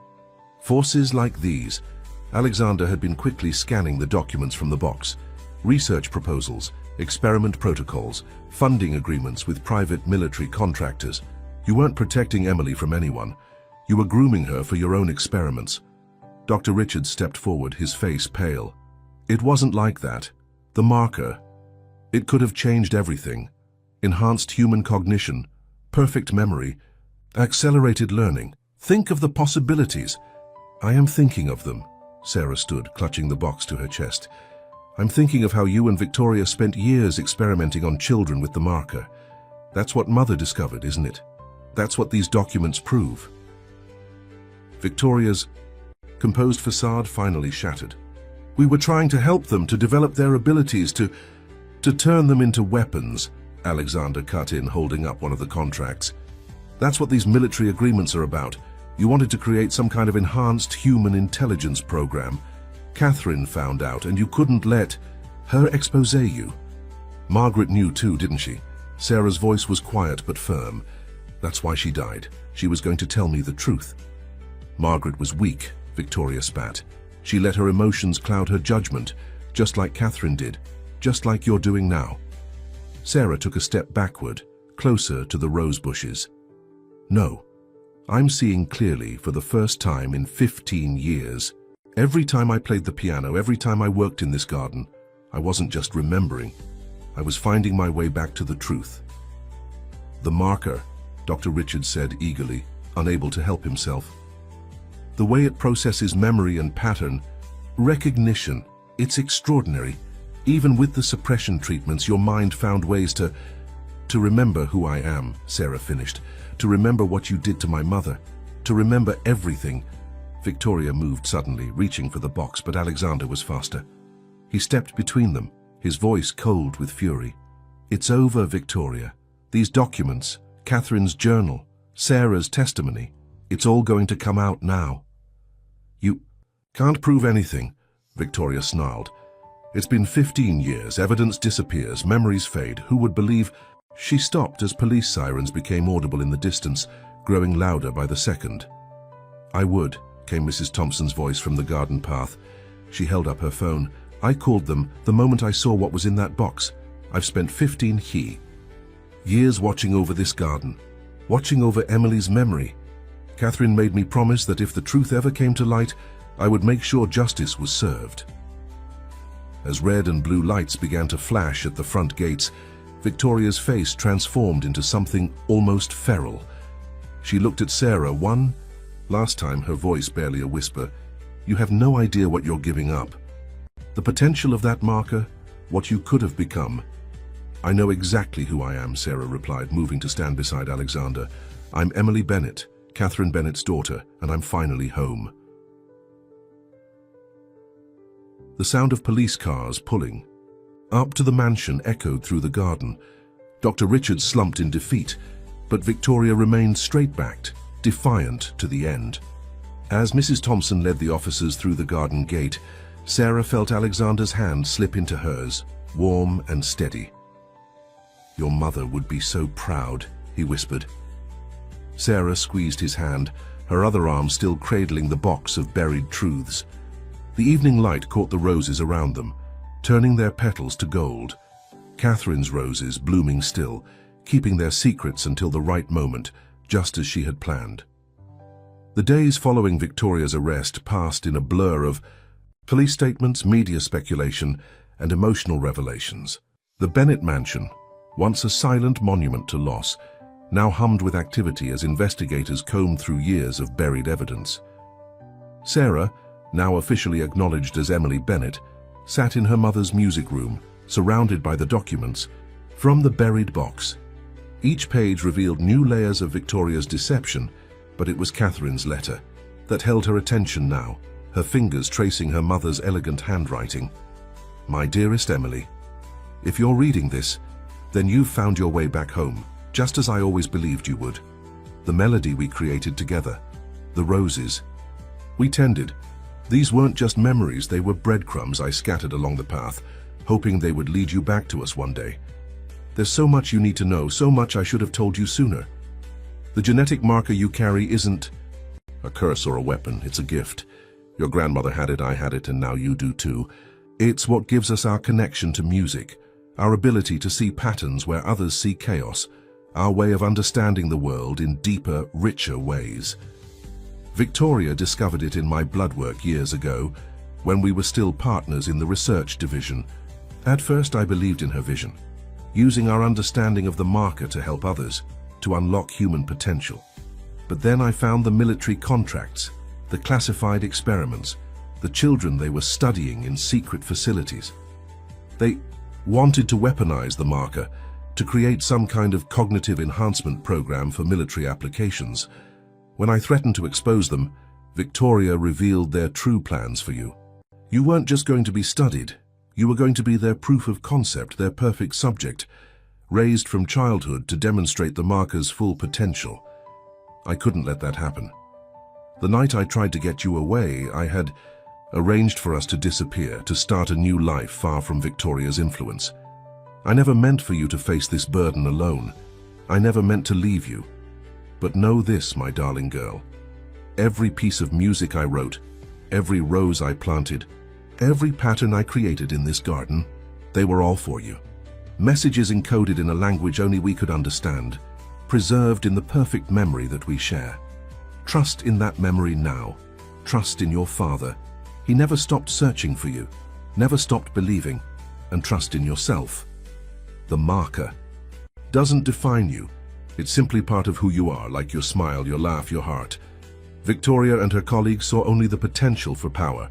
Forces like these." Alexander had been quickly scanning the documents from the box. Research proposals, experiment protocols, funding agreements with private military contractors. You weren't protecting Emily from anyone. You were grooming her for your own experiments. Dr. Richards stepped forward, his face pale. "It wasn't like that. The marker. It could have changed everything. Enhanced human cognition, perfect memory, accelerated learning. Think of the possibilities." "I am thinking of them." Sarah stood, clutching the box to her chest. "I'm thinking of how you and Victoria spent years experimenting on children with the marker. That's what Mother discovered, isn't it? That's what these documents prove." Victoria's composed facade finally shattered. "We were trying to help them to develop their abilities to turn them into weapons," Alexander cut in, holding up one of the contracts. "That's what these military agreements are about. You wanted to create some kind of enhanced human intelligence program. Catherine found out, and you couldn't let her expose you. Margaret knew too, didn't she?" Sarah's voice was quiet but firm. "That's why she died. She was going to tell me the truth." "Margaret was weak," Victoria spat. "She let her emotions cloud her judgment, just like Catherine did, just like you're doing now." Sarah took a step backward, closer to the rose bushes. "No, I'm seeing clearly for the first time in 15 years. Every time I played the piano, every time I worked in this garden, I wasn't just remembering. I was finding my way back to the truth. The marker, Dr. Richards said eagerly, unable to help himself. The way it processes memory and pattern, recognition, it's extraordinary. Even with the suppression treatments, your mind found ways to remember who I am, Sarah finished. To remember what you did to my mother. To remember everything. Victoria moved suddenly, reaching for the box, but Alexander was faster. He stepped between them, his voice cold with fury. It's over, Victoria. These documents, Catherine's journal, Sarah's testimony, it's all going to come out now. You can't prove anything, Victoria snarled. It's been 15 years, evidence disappears, memories fade. Who would believe? She stopped as police sirens became audible in the distance, growing louder by the second. I would, came Mrs. Thompson's voice from the garden path. She held up her phone. I called them the moment I saw what was in that box. I've spent 15 years watching over this garden, watching over Emily's memory. Catherine made me promise that if the truth ever came to light, I would make sure justice was served. As red and blue lights began to flash at the front gates, Victoria's face transformed into something almost feral. She looked at Sarah, last time her voice barely a whisper. You have no idea what you're giving up. The potential of that marker, what you could have become. I know exactly who I am, Sarah replied, moving to stand beside Alexander. I'm Emily Bennett, Catherine Bennett's daughter, and I'm finally home. The sound of police cars pulling up to the mansion echoed through the garden. Dr. Richards slumped in defeat, but Victoria remained straight-backed, defiant to the end. As Mrs. Thompson led the officers through the garden gate, Sarah felt Alexander's hand slip into hers, warm and steady. Your mother would be so proud, he whispered. Sarah squeezed his hand, her other arm still cradling the box of buried truths. The evening light caught the roses around them, turning their petals to gold. Catherine's roses blooming still, keeping their secrets until the right moment, just as she had planned. The days following Victoria's arrest passed in a blur of police statements, media speculation, and emotional revelations. The Bennett mansion, once a silent monument to loss, now hummed with activity as investigators combed through years of buried evidence. Sarah, now officially acknowledged as Emily Bennett, sat in her mother's music room, surrounded by the documents from the buried box. Each page revealed new layers of Victoria's deception, but it was Catherine's letter that held her attention now, her fingers tracing her mother's elegant handwriting. My dearest Emily, if you're reading this, then you've found your way back home, just as I always believed you would. The melody we created together, the roses we tended, these weren't just memories, they were breadcrumbs I scattered along the path, hoping they would lead you back to us one day. There's so much you need to know, so much I should have told you sooner. The genetic marker you carry isn't a curse or a weapon, it's a gift. Your grandmother had it, I had it, and now you do too. It's what gives us our connection to music, our ability to see patterns where others see chaos, our way of understanding the world in deeper, richer ways. Victoria discovered it in my blood work years ago, when we were still partners in the research division. At first I believed in her vision, using our understanding of the marker to help others, to unlock human potential. But then I found the military contracts, the classified experiments, the children they were studying in secret facilities. They wanted to weaponize the marker, to create some kind of cognitive enhancement program for military applications. When I threatened to expose them, Victoria revealed their true plans for you. You weren't just going to be studied, you were going to be their proof of concept, their perfect subject, raised from childhood to demonstrate the marker's full potential. I couldn't let that happen. The night I tried to get you away, I had arranged for us to disappear, to start a new life far from Victoria's influence. I never meant for you to face this burden alone. I never meant to leave you. But know this, my darling girl. Every piece of music I wrote, every rose I planted, every pattern I created in this garden, they were all for you. Messages encoded in a language only we could understand, preserved in the perfect memory that we share. Trust in that memory now. Trust in your father. He never stopped searching for you, never stopped believing, and trust in yourself. The marker doesn't define you. It's simply part of who you are, like your smile, your laugh, your heart. Victoria and her colleagues saw only the potential for power.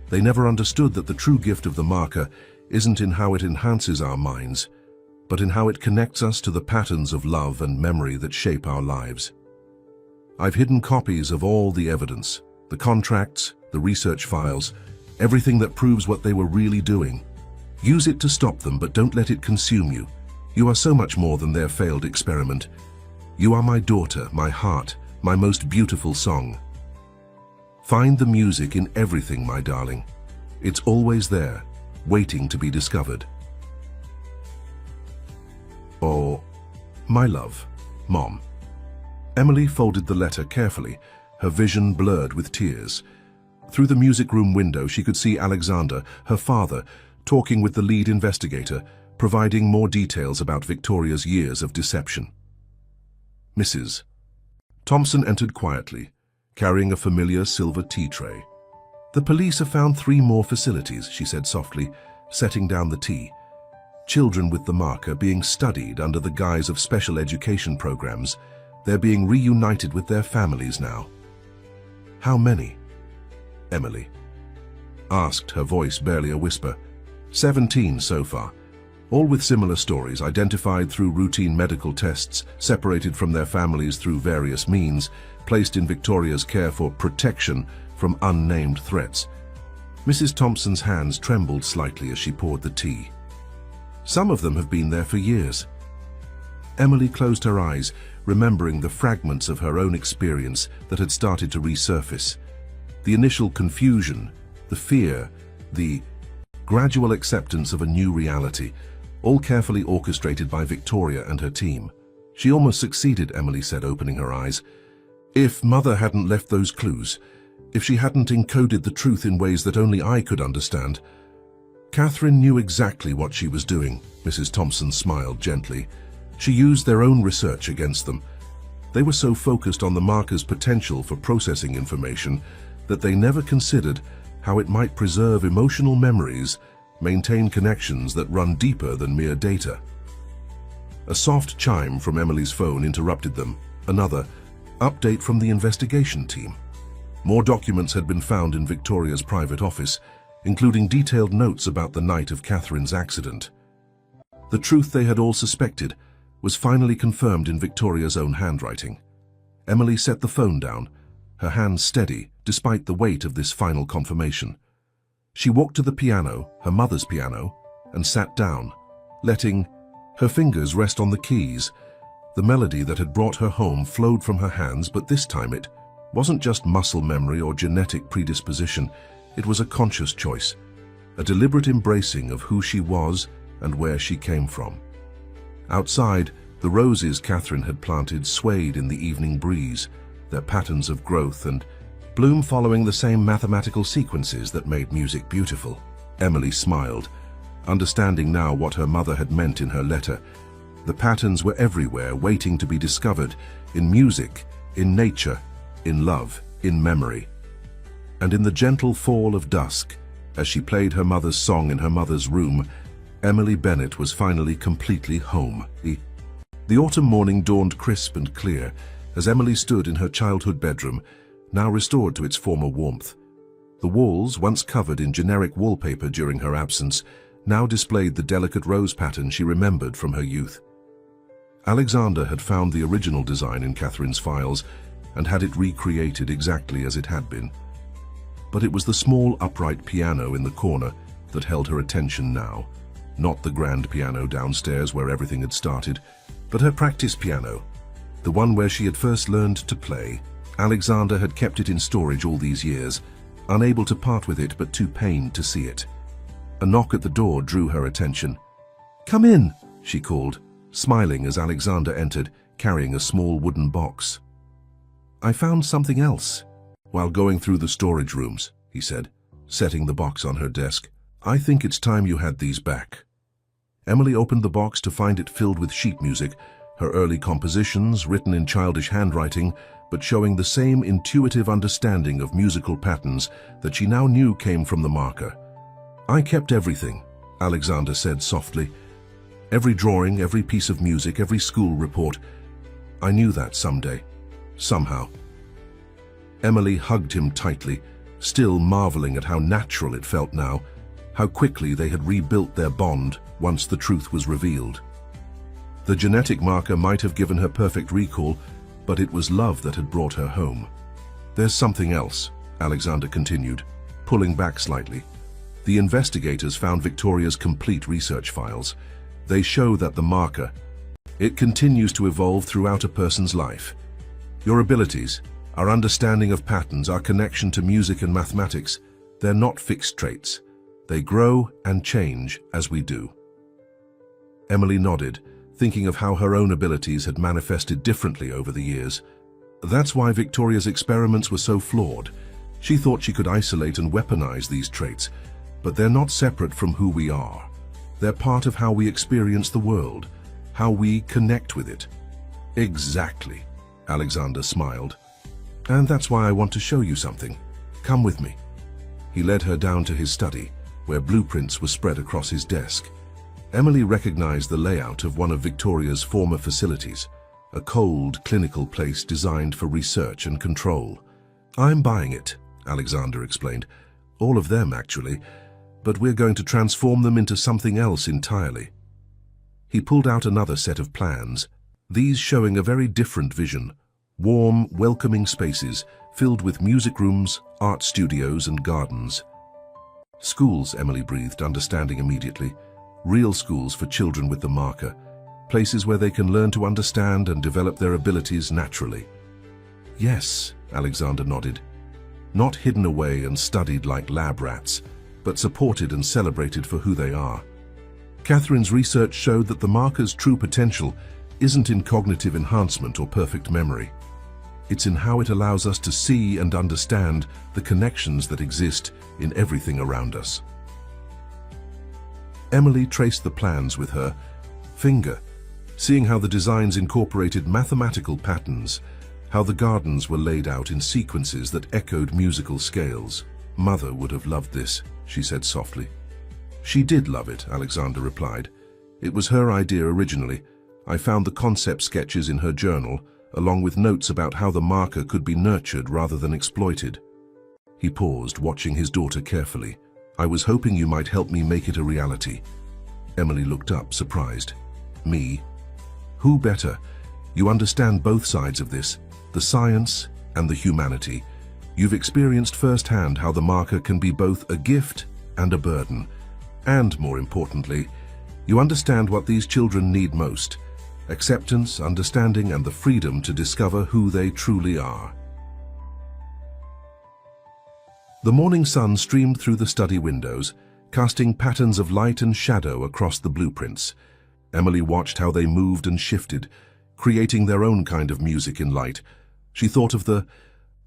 They never understood that the true gift of the marker isn't in how it enhances our minds, but in how it connects us to the patterns of love and memory that shape our lives. I've hidden copies of all the evidence, the contracts, the research files, everything that proves what they were really doing. Use it to stop them, but don't let it consume you. You are so much more than their failed experiment. You are my daughter, my heart, my most beautiful song. Find the music in everything, my darling. It's always there, waiting to be discovered. Oh, my love, Mom. Emily folded the letter carefully, her vision blurred with tears. Through the music room window, she could see Alexander, her father, talking with the lead investigator, providing more details about Victoria's years of deception. Mrs. Thompson entered quietly, carrying a familiar silver tea tray. "The police have found 3 more facilities," she said softly, setting down the tea. "Children with the marker being studied under the guise of special education programs. They're being reunited with their families now." "How many?" Emily asked, her voice barely a whisper. 17 so far, all with similar stories, identified through routine medical tests, separated from their families through various means, placed in Victoria's care for protection from unnamed threats. Mrs. Thompson's hands trembled slightly as she poured the tea. "Some of them have been there for years." Emily closed her eyes, remembering the fragments of her own experience that had started to resurface. The initial confusion, the fear, the gradual acceptance of a new reality, all carefully orchestrated by Victoria and her team. "She almost succeeded," Emily said, opening her eyes. "If Mother hadn't left those clues, if she hadn't encoded the truth in ways that only I could understand." "Catherine knew exactly what she was doing," Mrs. Thompson smiled gently. "She used their own research against them. They were so focused on the marker's potential for processing information that they never considered how it might preserve emotional memories, maintain connections that run deeper than mere data." A soft chime from Emily's phone interrupted them. Another update from the investigation team. More documents had been found in Victoria's private office, including detailed notes about the night of Catherine's accident. The truth they had all suspected was finally confirmed in Victoria's own handwriting. Emily set the phone down, her hands steady despite the weight of this final confirmation. She walked to the piano, her mother's piano, and sat down, letting her fingers rest on the keys. The melody that had brought her home flowed from her hands, but this time it wasn't just muscle memory or genetic predisposition. It was a conscious choice, a deliberate embracing of who she was and where she came from. Outside, the roses Catherine had planted swayed in the evening breeze, their patterns of growth and bloom following the same mathematical sequences that made music beautiful. Emily smiled, understanding now what her mother had meant in her letter. The patterns were everywhere, waiting to be discovered, in music, in nature, in love, in memory. And in the gentle fall of dusk, as she played her mother's song in her mother's room, Emily Bennett was finally completely home. The autumn morning dawned crisp and clear as Emily stood in her childhood bedroom, now restored to its former warmth. The walls, once covered in generic wallpaper during her absence, now displayed the delicate rose pattern she remembered from her youth. Alexander had found the original design in Catherine's files and had it recreated exactly as it had been. But it was the small upright piano in the corner that held her attention now. Not the grand piano downstairs where everything had started, but her practice piano, the one where she had first learned to play. Alexander had kept it in storage all these years, unable to part with it but too pained to see it. A knock at the door drew her attention. "Come in," she called, smiling as Alexander entered, carrying a small wooden box. "I found something else while going through the storage rooms," he said, setting the box on her desk. "I think it's time you had these back." Emily opened the box to find it filled with sheet music, Her early compositions, written in childish handwriting, but showing the same intuitive understanding of musical patterns that she now knew came from the marker. "I kept everything," Alexander said softly. "Every drawing, every piece of music, every school report. I knew that someday. Somehow." Emily hugged him tightly, still marveling at how natural it felt now, how quickly they had rebuilt their bond once the truth was revealed. The genetic marker might have given her perfect recall, but it was love that had brought her home. "There's something else," Alexander continued, pulling back slightly. "The investigators found Victoria's complete research files. They show that the marker, it continues to evolve throughout a person's life. Your abilities, our understanding of patterns, our connection to music and mathematics, they're not fixed traits. They grow and change as we do." Emily nodded, thinking of how her own abilities had manifested differently over the years. That's why Victoria's experiments were so flawed. She thought she could isolate and weaponize these traits, but they're not separate from who we are. They're part of how we experience the world, how we connect with it. "Exactly," Alexander smiled. "And that's why I want to show you something. Come with me." He led her down to his study, where blueprints were spread across his desk. Emily recognized the layout of one of Victoria's former facilities, a cold, clinical place designed for research and control. "I'm buying it," Alexander explained. "All of them, actually, but we're going to transform them into something else entirely." He pulled out another set of plans, these showing a very different vision: warm, welcoming spaces filled with music rooms, art studios, and gardens. "Schools," Emily breathed, understanding immediately. "Real schools for children with the marker. Places where they can learn to understand and develop their abilities naturally." "Yes," Alexander nodded. "Not hidden away and studied like lab rats, but supported and celebrated for who they are." Catherine's research showed that the marker's true potential isn't in cognitive enhancement or perfect memory. It's in how it allows us to see and understand the connections that exist in everything around us. Emily traced the plans with her finger, seeing how the designs incorporated mathematical patterns, how the gardens were laid out in sequences that echoed musical scales. "Mother would have loved this," she said softly. "She did love it," Alexander replied. "It was her idea originally. I found the concept sketches in her journal, along with notes about how the marker could be nurtured rather than exploited." He paused, watching his daughter carefully. "I was hoping you might help me make it a reality." Emily looked up, surprised. "Me? Who better? You understand both sides of this, the science and the humanity. You've experienced firsthand how the marker can be both a gift and a burden. And, more importantly, you understand what these children need most: acceptance, understanding, and the freedom to discover who they truly are." The morning sun streamed through the study windows, casting patterns of light and shadow across the blueprints. Emily watched how they moved and shifted, creating their own kind of music in light. She thought of the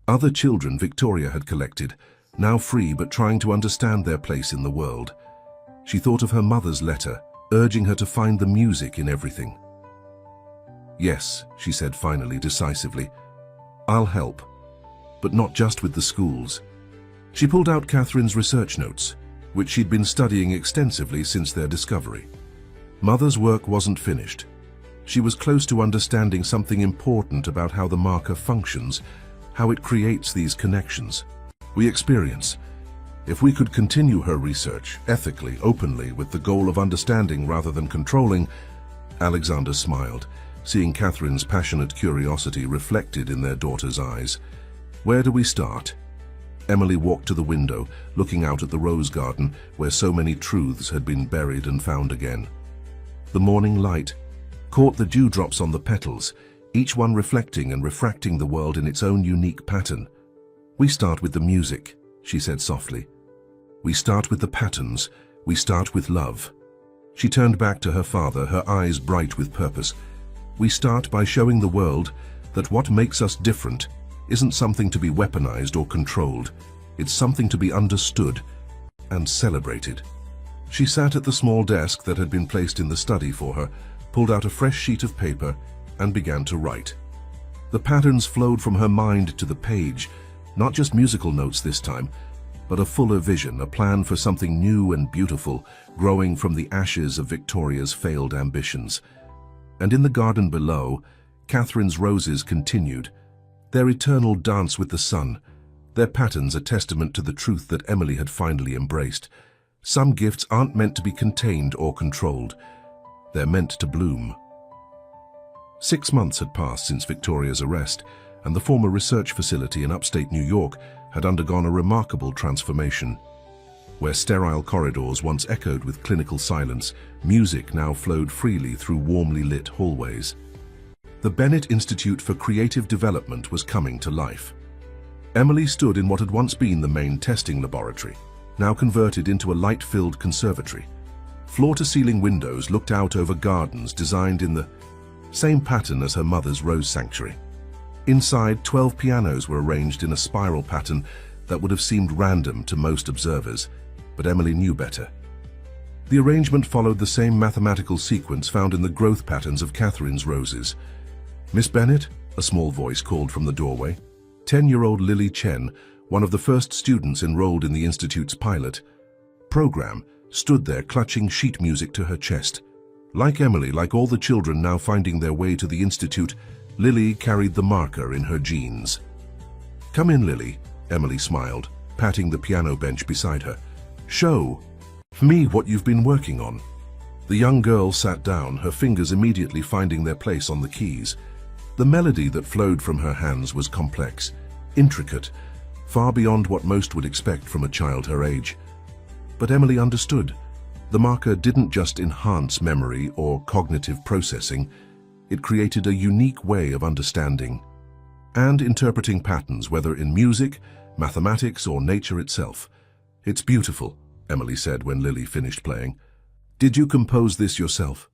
other children Victoria had collected, now free but trying to understand their place in the world. She thought of her mother's letter, urging her to find the music in everything. "Yes," she said finally, decisively. "I'll help, but not just with the schools." She pulled out Catherine's research notes, which she'd been studying extensively since their discovery. Mother's work wasn't finished. She was close to understanding something important about how the marker functions, how it creates these connections we experience. If we could continue her research, ethically, openly, with the goal of understanding rather than controlling. Alexander smiled, seeing Catherine's passionate curiosity reflected in their daughter's eyes. "Where do we start?" Emily walked to the window, looking out at the rose garden where so many truths had been buried and found again. The morning light caught the dewdrops on the petals, each one reflecting and refracting the world in its own unique pattern. "We start with the music," she said softly. "We start with the patterns. We start with love." She turned back to her father, her eyes bright with purpose. "We start by showing the world that what makes us different isn't something to be weaponized or controlled. It's something to be understood and celebrated." She sat at the small desk that had been placed in the study for her, pulled out a fresh sheet of paper, and began to write. The patterns flowed from her mind to the page, not just musical notes this time, but a fuller vision, a plan for something new and beautiful, growing from the ashes of Victoria's failed ambitions. And in the garden below, Catherine's roses continued, their eternal dance with the sun, their patterns a testament to the truth that Emily had finally embraced. Some gifts aren't meant to be contained or controlled. They're meant to bloom. 6 months had passed since Victoria's arrest, and the former research facility in upstate New York had undergone a remarkable transformation. Where sterile corridors once echoed with clinical silence, music now flowed freely through warmly lit hallways. The Bennett Institute for Creative Development was coming to life. Emily stood in what had once been the main testing laboratory, now converted into a light-filled conservatory. Floor-to-ceiling windows looked out over gardens designed in the same pattern as her mother's rose sanctuary. Inside, 12 pianos were arranged in a spiral pattern that would have seemed random to most observers, but Emily knew better. The arrangement followed the same mathematical sequence found in the growth patterns of Catherine's roses. "Miss Bennett," a small voice called from the doorway. 10-year-old Lily Chen, one of the first students enrolled in the Institute's pilot program, stood there clutching sheet music to her chest. Like Emily, like all the children now finding their way to the Institute, Lily carried the marker in her jeans. "Come in, Lily," Emily smiled, patting the piano bench beside her. "Show me what you've been working on." The young girl sat down, her fingers immediately finding their place on the keys. The melody that flowed from her hands was complex, intricate, far beyond what most would expect from a child her age. But Emily understood. The marker didn't just enhance memory or cognitive processing, it created a unique way of understanding and interpreting patterns, whether in music, mathematics, or nature itself. "It's beautiful," Emily said when Lily finished playing. "Did you compose this yourself?"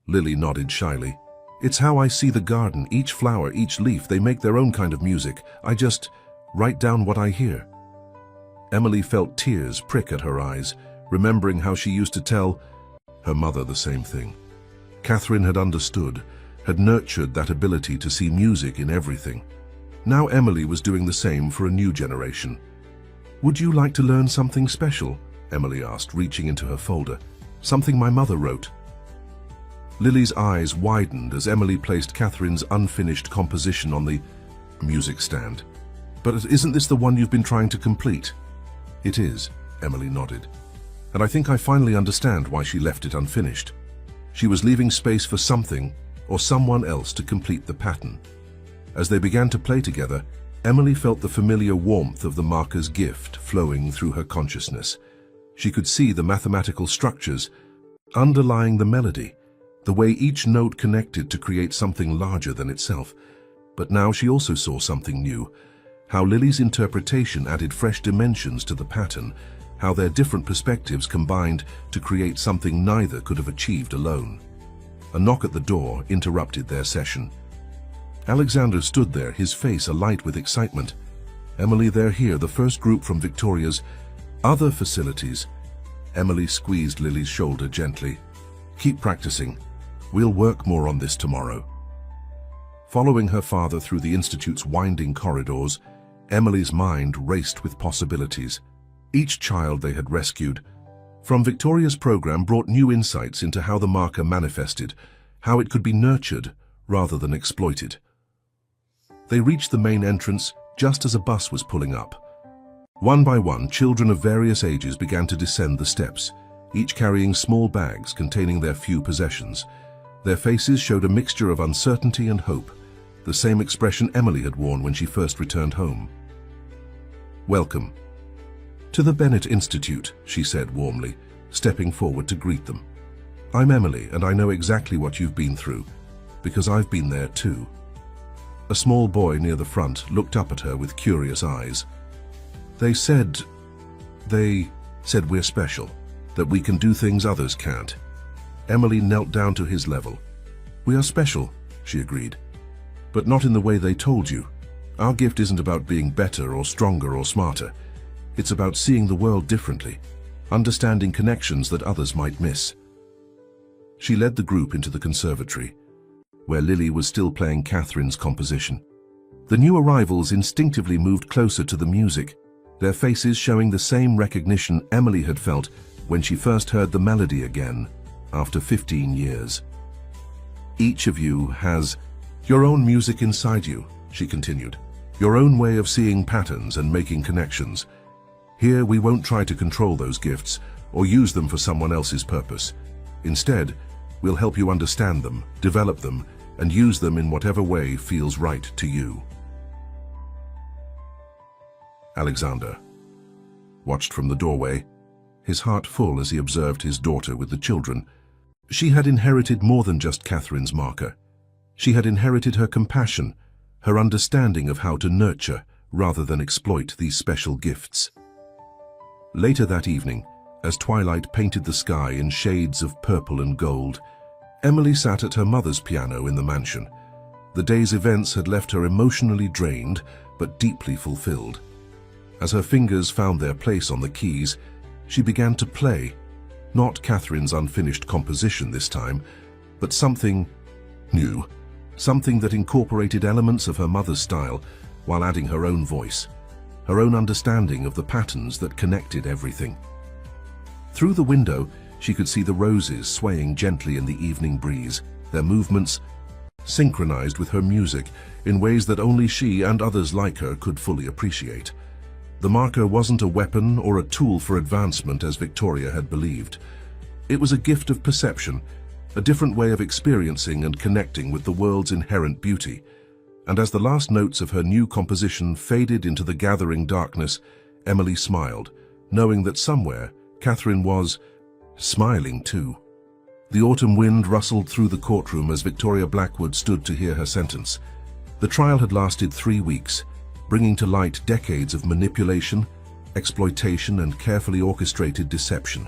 Lily nodded shyly. "It's how I see the garden, each flower, each leaf, they make their own kind of music. I just write down what I hear." Emily felt tears prick at her eyes, remembering how she used to tell her mother the same thing. Catherine had understood, had nurtured that ability to see music in everything. Now Emily was doing the same for a new generation. "Would you like to learn something special?" Emily asked, reaching into her folder. "Something my mother wrote." Lily's eyes widened as Emily placed Catherine's unfinished composition on the music stand. "But isn't this the one you've been trying to complete?" "It is," Emily nodded. "And I think I finally understand why she left it unfinished. She was leaving space for something or someone else to complete the pattern." As they began to play together, Emily felt the familiar warmth of the marker's gift flowing through her consciousness. She could see the mathematical structures underlying the melody, the way each note connected to create something larger than itself. But now she also saw something new, how Lily's interpretation added fresh dimensions to the pattern, how their different perspectives combined to create something neither could have achieved alone. A knock at the door interrupted their session. Alexander stood there, his face alight with excitement. "Emily, they're here, the first group from Victoria's other facilities." Emily squeezed Lily's shoulder gently. "Keep practicing. We'll work more on this tomorrow." Following her father through the Institute's winding corridors, Emily's mind raced with possibilities. Each child they had rescued from Victoria's program brought new insights into how the marker manifested, how it could be nurtured rather than exploited. They reached the main entrance just as a bus was pulling up. One by one, children of various ages began to descend the steps, each carrying small bags containing their few possessions. Their faces showed a mixture of uncertainty and hope, the same expression Emily had worn when she first returned home. "Welcome to the Bennett Institute," she said warmly, stepping forward to greet them. "I'm Emily, and I know exactly what you've been through, because I've been there too." A small boy near the front looked up at her with curious eyes. They said we're special, that we can do things others can't." Emily knelt down to his level. "We are special," she agreed, "but not in the way they told you. Our gift isn't about being better or stronger or smarter. It's about seeing the world differently, understanding connections that others might miss." She led the group into the conservatory. where Lily was still playing Catherine's composition. The new arrivals instinctively moved closer to the music, their faces showing the same recognition Emily had felt when she first heard the melody again, after 15 years. "Each of you has your own music inside you," she continued. "Your own way of seeing patterns and making connections. Here we won't try to control those gifts or use them for someone else's purpose. Instead, we'll help you understand them, develop them, and use them in whatever way feels right to you." Alexander watched from the doorway, his heart full as he observed his daughter with the children. She had inherited more than just Catherine's marker. She had inherited her compassion, her understanding of how to nurture rather than exploit these special gifts. Later that evening, as twilight painted the sky in shades of purple and gold, Emily sat at her mother's piano in the mansion. The day's events had left her emotionally drained, but deeply fulfilled. As her fingers found their place on the keys, she began to play, not Catherine's unfinished composition this time, but something new, something that incorporated elements of her mother's style while adding her own voice, her own understanding of the patterns that connected everything. Through the window, she could see the roses swaying gently in the evening breeze, their movements synchronized with her music in ways that only she and others like her could fully appreciate. The marker wasn't a weapon or a tool for advancement as Victoria had believed. It was a gift of perception, a different way of experiencing and connecting with the world's inherent beauty. And as the last notes of her new composition faded into the gathering darkness, Emily smiled, knowing that somewhere Catherine was smiling too. The autumn wind rustled through the courtroom as Victoria Blackwood stood to hear her sentence. The trial had lasted 3 weeks, bringing to light decades of manipulation, exploitation, and carefully orchestrated deception.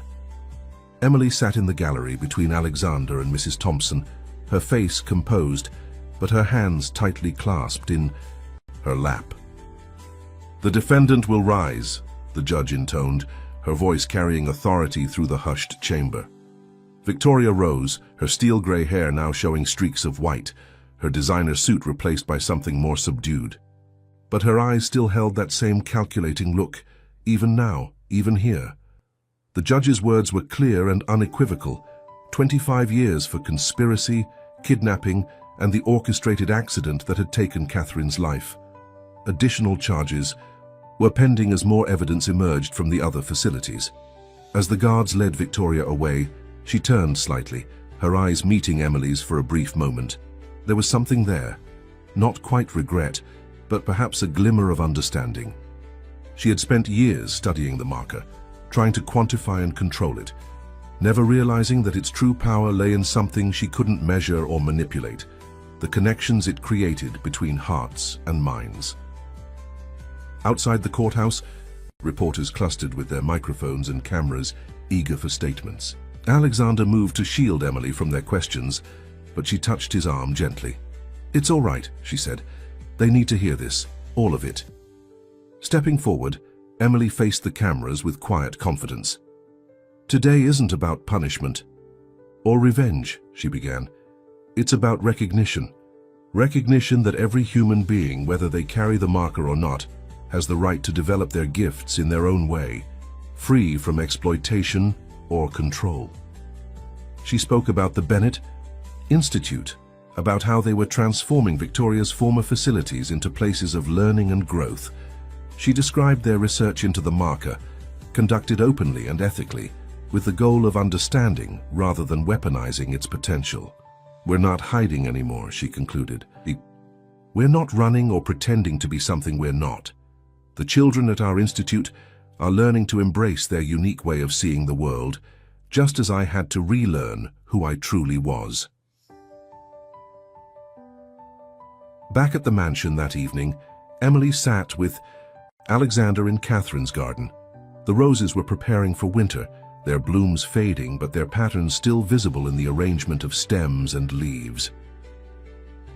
Emily sat in the gallery between Alexander and Mrs. Thompson, her face composed, but her hands tightly clasped in her lap. "The defendant will rise," the judge intoned, her voice carrying authority through the hushed chamber. Victoria rose, her steel-gray hair now showing streaks of white, her designer suit replaced by something more subdued. But her eyes still held that same calculating look, even now, even here. The judge's words were clear and unequivocal. 25 years for conspiracy, kidnapping, and the orchestrated accident that had taken Catherine's life. Additional charges were pending as more evidence emerged from the other facilities. As the guards led Victoria away, she turned slightly, her eyes meeting Emily's for a brief moment. There was something there, not quite regret, but perhaps a glimmer of understanding. She had spent years studying the marker, trying to quantify and control it, never realizing that its true power lay in something she couldn't measure or manipulate, the connections it created between hearts and minds. Outside the courthouse, reporters clustered with their microphones and cameras, eager for statements. Alexander moved to shield Emily from their questions, but she touched his arm gently. "It's all right," she said. "They need to hear this, all of it." Stepping forward, Emily faced the cameras with quiet confidence. "Today isn't about punishment or revenge," she began. "It's about recognition. Recognition that every human being, whether they carry the marker or not, has the right to develop their gifts in their own way, free from exploitation or control." She spoke about the Bennett Institute, about how they were transforming Victoria's former facilities into places of learning and growth. She described their research into the marker, conducted openly and ethically, with the goal of understanding rather than weaponizing its potential. "We're not hiding anymore," she concluded. "We're not running or pretending to be something we're not. The children at our institute are learning to embrace their unique way of seeing the world, just as I had to relearn who I truly was." Back at the mansion that evening, Emily sat with Alexander in Catherine's garden. The roses were preparing for winter, their blooms fading but their patterns still visible in the arrangement of stems and leaves.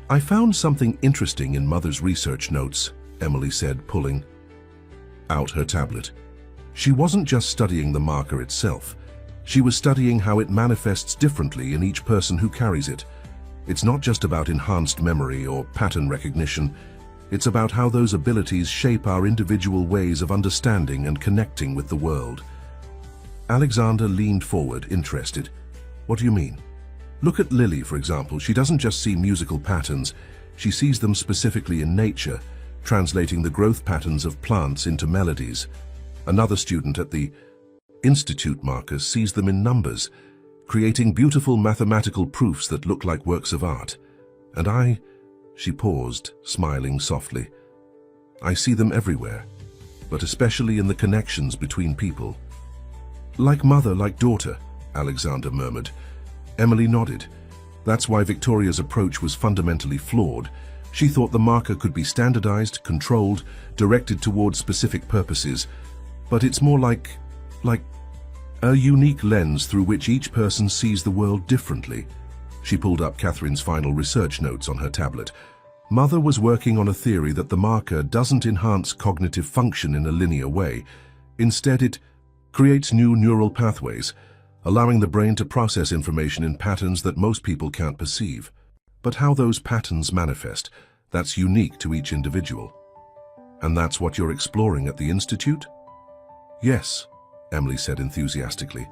"I found something interesting in Mother's research notes," Emily said, pulling out her tablet. She wasn't just studying the marker itself. She was studying how it manifests differently in each person who carries it. It's not just about enhanced memory or pattern recognition. It's about how those abilities shape our individual ways of understanding and connecting with the world. Alexander leaned forward, interested. What do you mean? Look at Lily, for example. She doesn't just see musical patterns, she sees them specifically in nature, translating the growth patterns of plants into melodies. Another student at the Institute marker sees them in numbers, creating beautiful mathematical proofs that look like works of art. And she paused, smiling softly. I see them everywhere, but especially in the connections between people. Like mother, like daughter, Alexander murmured. Emily nodded. That's why Victoria's approach was fundamentally flawed. She thought the marker could be standardized, controlled, directed towards specific purposes, but it's more like a unique lens through which each person sees the world differently. She pulled up Catherine's final research notes on her tablet. Mother was working on a theory that the marker doesn't enhance cognitive function in a linear way. Instead, it creates new neural pathways, allowing the brain to process information in patterns that most people can't perceive. But how those patterns manifest, that's unique to each individual. And that's what you're exploring at the Institute? Yes, Emily said enthusiastically.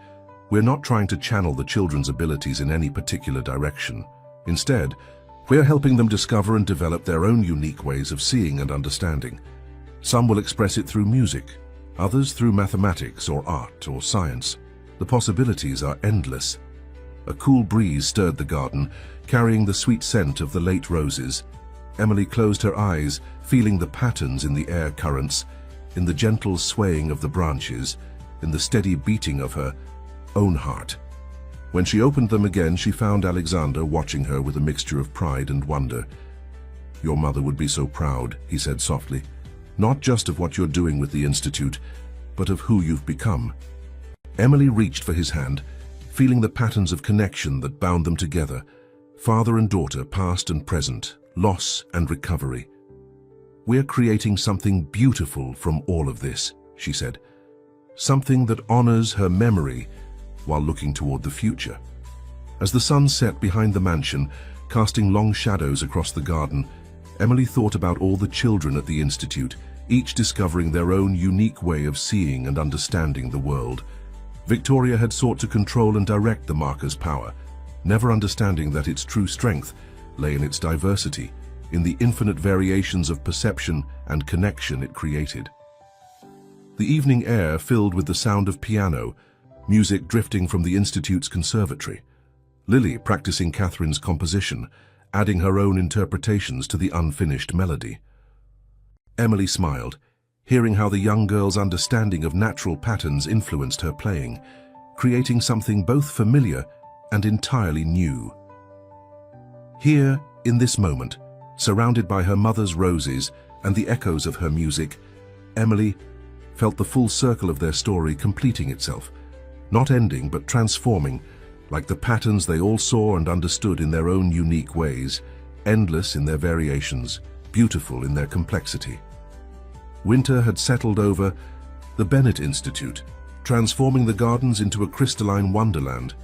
We're not trying to channel the children's abilities in any particular direction. Instead, we're helping them discover and develop their own unique ways of seeing and understanding. Some will express it through music, others through mathematics or art or science. The possibilities are endless. A cool breeze stirred the garden, carrying the sweet scent of the late roses. Emily closed her eyes, feeling the patterns in the air currents, in the gentle swaying of the branches, in the steady beating of her own heart. When she opened them again, she found Alexander watching her with a mixture of pride and wonder. Your mother would be so proud, he said softly, not just of what you're doing with the Institute, but of who you've become. Emily reached for his hand, feeling the patterns of connection that bound them together, father and daughter, past and present, loss and recovery. We're creating something beautiful from all of this, she said, something that honors her memory while looking toward the future. As the sun set behind the mansion, casting long shadows across the garden, Emily thought about all the children at the Institute, each discovering their own unique way of seeing and understanding the world. Victoria had sought to control and direct the marker's power, never understanding that its true strength lay in its diversity, in the infinite variations of perception and connection it created. The evening air filled with the sound of piano, music drifting from the Institute's conservatory. Lily practicing Catherine's composition, adding her own interpretations to the unfinished melody. Emily smiled, hearing how the young girl's understanding of natural patterns influenced her playing, creating something both familiar and entirely new. Here, in this moment, surrounded by her mother's roses and the echoes of her music, Emily felt the full circle of their story completing itself, not ending but transforming, like the patterns they all saw and understood in their own unique ways, endless in their variations, beautiful in their complexity. Winter had settled over the Bennett Institute, transforming the gardens into a crystalline wonderland.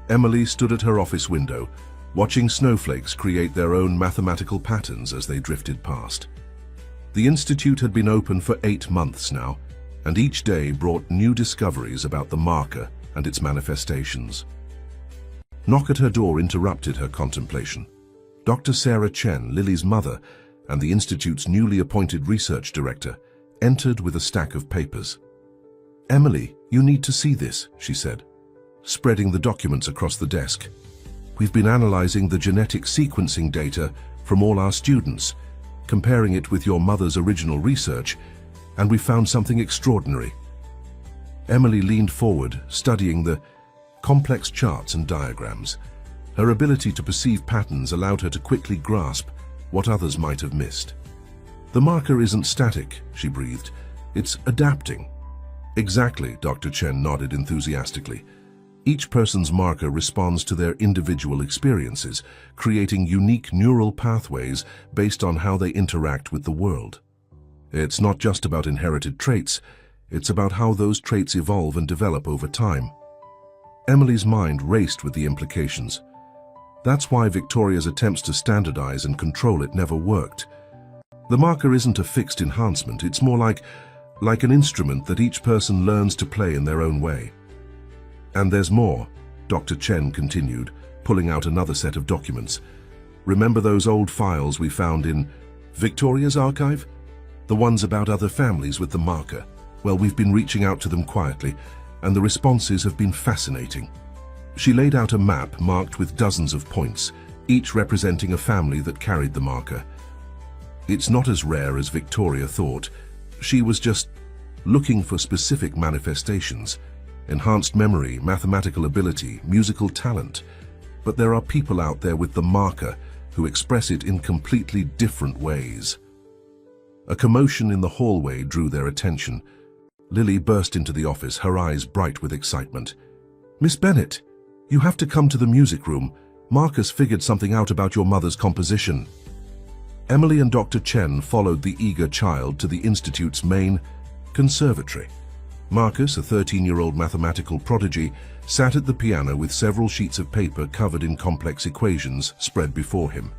Emily stood at her office window, watching snowflakes create their own mathematical patterns as they drifted past. The Institute had been open for 8 months now, and each day brought new discoveries about the marker and its manifestations. Knock at her door interrupted her contemplation. Dr. Sarah Chen, Lily's mother, and the Institute's newly appointed research director, entered with a stack of papers. Emily, you need to see this, she said, spreading the documents across the desk. We've been analyzing the genetic sequencing data from all our students, comparing it with your mother's original research, and we found something extraordinary. Emily leaned forward, studying the complex charts and diagrams. Her ability to perceive patterns allowed her to quickly grasp what others might have missed. The marker isn't static, she breathed. It's adapting. Exactly, Dr. Chen nodded enthusiastically. Each person's marker responds to their individual experiences, creating unique neural pathways based on how they interact with the world. It's not just about inherited traits, it's about how those traits evolve and develop over time. Emily's mind raced with the implications. That's why Victoria's attempts to standardize and control it never worked. The marker isn't a fixed enhancement, it's more like an instrument that each person learns to play in their own way. And there's more, Dr. Chen continued, pulling out another set of documents. Remember those old files we found in Victoria's archive? The ones about other families with the marker? Well, we've been reaching out to them quietly, and the responses have been fascinating. She laid out a map marked with dozens of points, each representing a family that carried the marker. It's not as rare as Victoria thought. She was just looking for specific manifestations, enhanced memory, mathematical ability, musical talent. But there are people out there with the marker who express it in completely different ways. A commotion in the hallway drew their attention. Lily burst into the office, her eyes bright with excitement. "Miss Bennet, you have to come to the music room. Marcus figured something out about your mother's composition." Emily and Dr. Chen followed the eager child to the Institute's main conservatory. Marcus, a 13-year-old mathematical prodigy, sat at the piano with several sheets of paper covered in complex equations spread before him.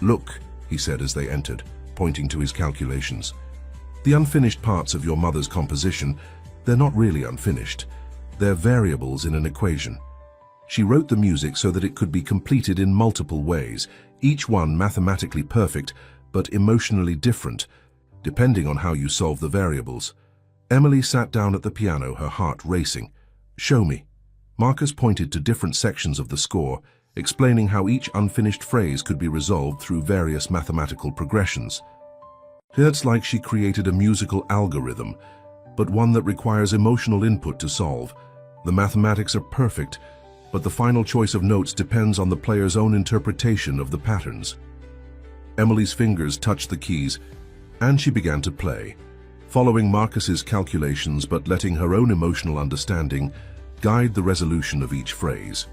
"Look," he said as they entered, pointing to his calculations. "The unfinished parts of your mother's composition, they're not really unfinished. They're variables in an equation. She wrote the music so that it could be completed in multiple ways, each one mathematically perfect, but emotionally different, depending on how you solve the variables." Emily sat down at the piano, her heart racing. "Show me." Marcus pointed to different sections of the score, explaining how each unfinished phrase could be resolved through various mathematical progressions. "It's like she created a musical algorithm, but one that requires emotional input to solve. The mathematics are perfect, but the final choice of notes depends on the player's own interpretation of the patterns." Emily's fingers touched the keys, and she began to play, following Marcus's calculations but letting her own emotional understanding guide the resolution of each phrase.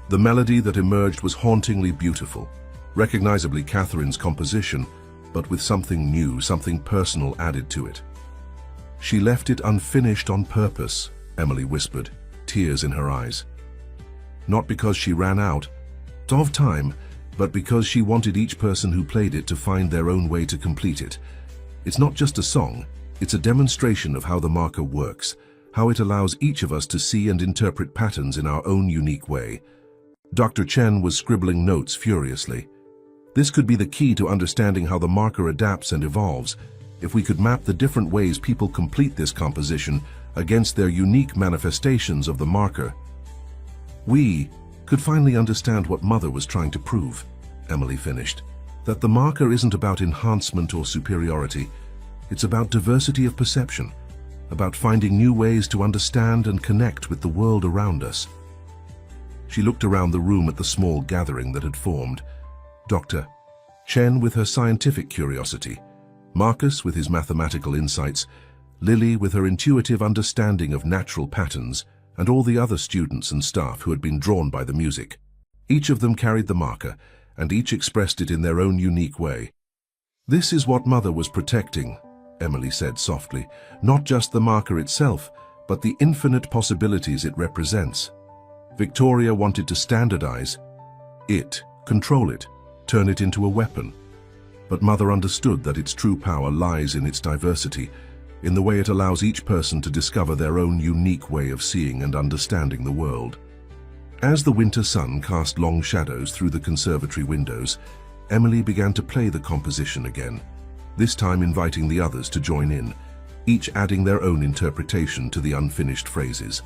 The melody that emerged was hauntingly beautiful, recognizably Catherine's composition, but with something new, something personal added to it. "She left it unfinished on purpose," Emily whispered, tears in her eyes. "Not because she ran out of time, but because she wanted each person who played it to find their own way to complete it. It's not just a song, it's a demonstration of how the marker works, how it allows each of us to see and interpret patterns in our own unique way." Dr. Chen was scribbling notes furiously. "This could be the key to understanding how the marker adapts and evolves. If we could map the different ways people complete this composition against their unique manifestations of the marker, we could finally understand what Mother was trying to prove," Emily finished. "That the marker isn't about enhancement or superiority. It's about diversity of perception, about finding new ways to understand and connect with the world around us." She looked around the room at the small gathering that had formed. Dr. Chen with her scientific curiosity, Marcus with his mathematical insights, Lily with her intuitive understanding of natural patterns, and all the other students and staff who had been drawn by the music. Each of them carried the marker, and each expressed it in their own unique way. "This is what Mother was protecting," Emily said softly. "Not just the marker itself, but the infinite possibilities it represents. Victoria wanted to standardize it, control it, turn it into a weapon. But Mother understood that its true power lies in its diversity, in the way it allows each person to discover their own unique way of seeing and understanding the world." As the winter sun cast long shadows through the conservatory windows, Emily began to play the composition again, this time inviting the others to join in, each adding their own interpretation to the unfinished phrases.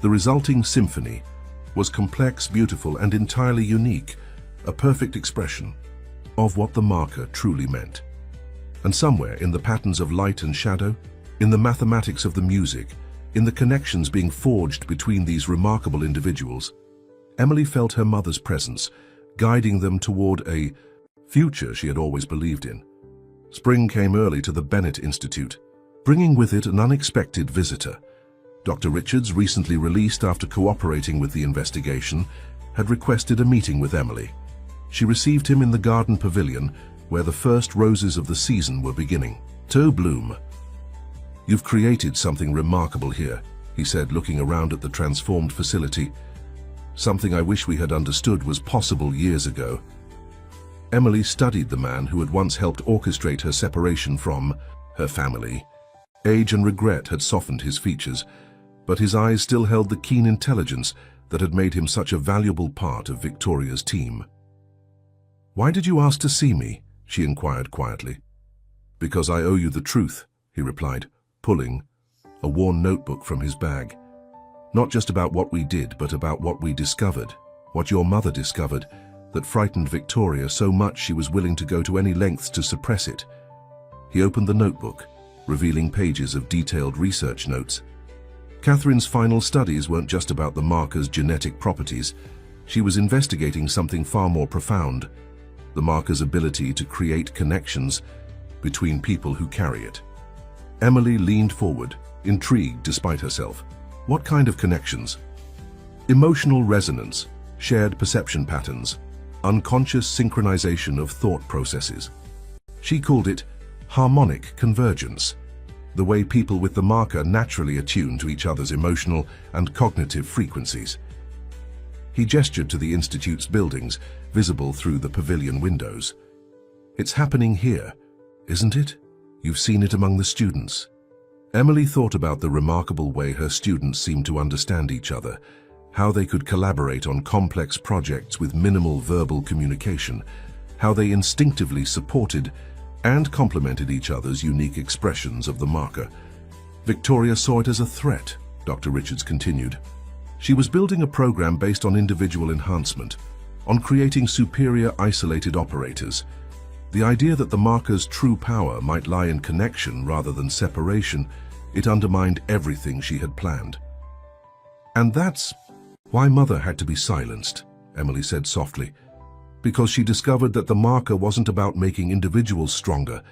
The resulting symphony was complex, beautiful, and entirely unique, a perfect expression of what the marker truly meant. And somewhere in the patterns of light and shadow, in the mathematics of the music, in the connections being forged between these remarkable individuals, Emily felt her mother's presence, guiding them toward a future she had always believed in. Spring came early to the Bennett Institute, bringing with it an unexpected visitor. Dr. Richards, recently released after cooperating with the investigation, had requested a meeting with Emily. She received him in the garden pavilion, where the first roses of the season were beginning to bloom. "You've created something remarkable here," he said, looking around at the transformed facility. something I wish we had understood was possible years ago. Emily studied the man who had once helped orchestrate her separation from her family. Age and regret had softened his features, but his eyes still held the keen intelligence that had made him such a valuable part of Victoria's team. "Why did you ask to see me?" she inquired quietly. "Because I owe you the truth," he replied, pulling a worn notebook from his bag. "Not just about what we did, but about what we discovered, what your mother discovered, that frightened Victoria so much she was willing to go to any lengths to suppress it." He opened the notebook, revealing pages of detailed research notes. Catherine's final studies weren't just about the marker's genetic properties. She was investigating something far more profound: the marker's ability to create connections between people who carry it. Emily leaned forward, intrigued despite herself. What kind of connections? Emotional resonance, shared perception patterns, unconscious synchronization of thought processes. She called it harmonic convergence, the way people with the marker naturally attune to each other's emotional and cognitive frequencies. He gestured to the Institute's buildings, visible through the pavilion windows. "It's happening here, isn't it? You've seen it among the students." Emily thought about the remarkable way her students seemed to understand each other, how they could collaborate on complex projects with minimal verbal communication, how they instinctively supported and complemented each other's unique expressions of the marker. Victoria saw it as a threat, Dr. Richards continued. She was building a program based on individual enhancement, on creating superior isolated operators. The idea that the marker's true power might lie in connection rather than separation, it undermined everything she had planned. "And that's why Mother had to be silenced," Emily said softly, "because she discovered that the marker wasn't about making individuals stronger,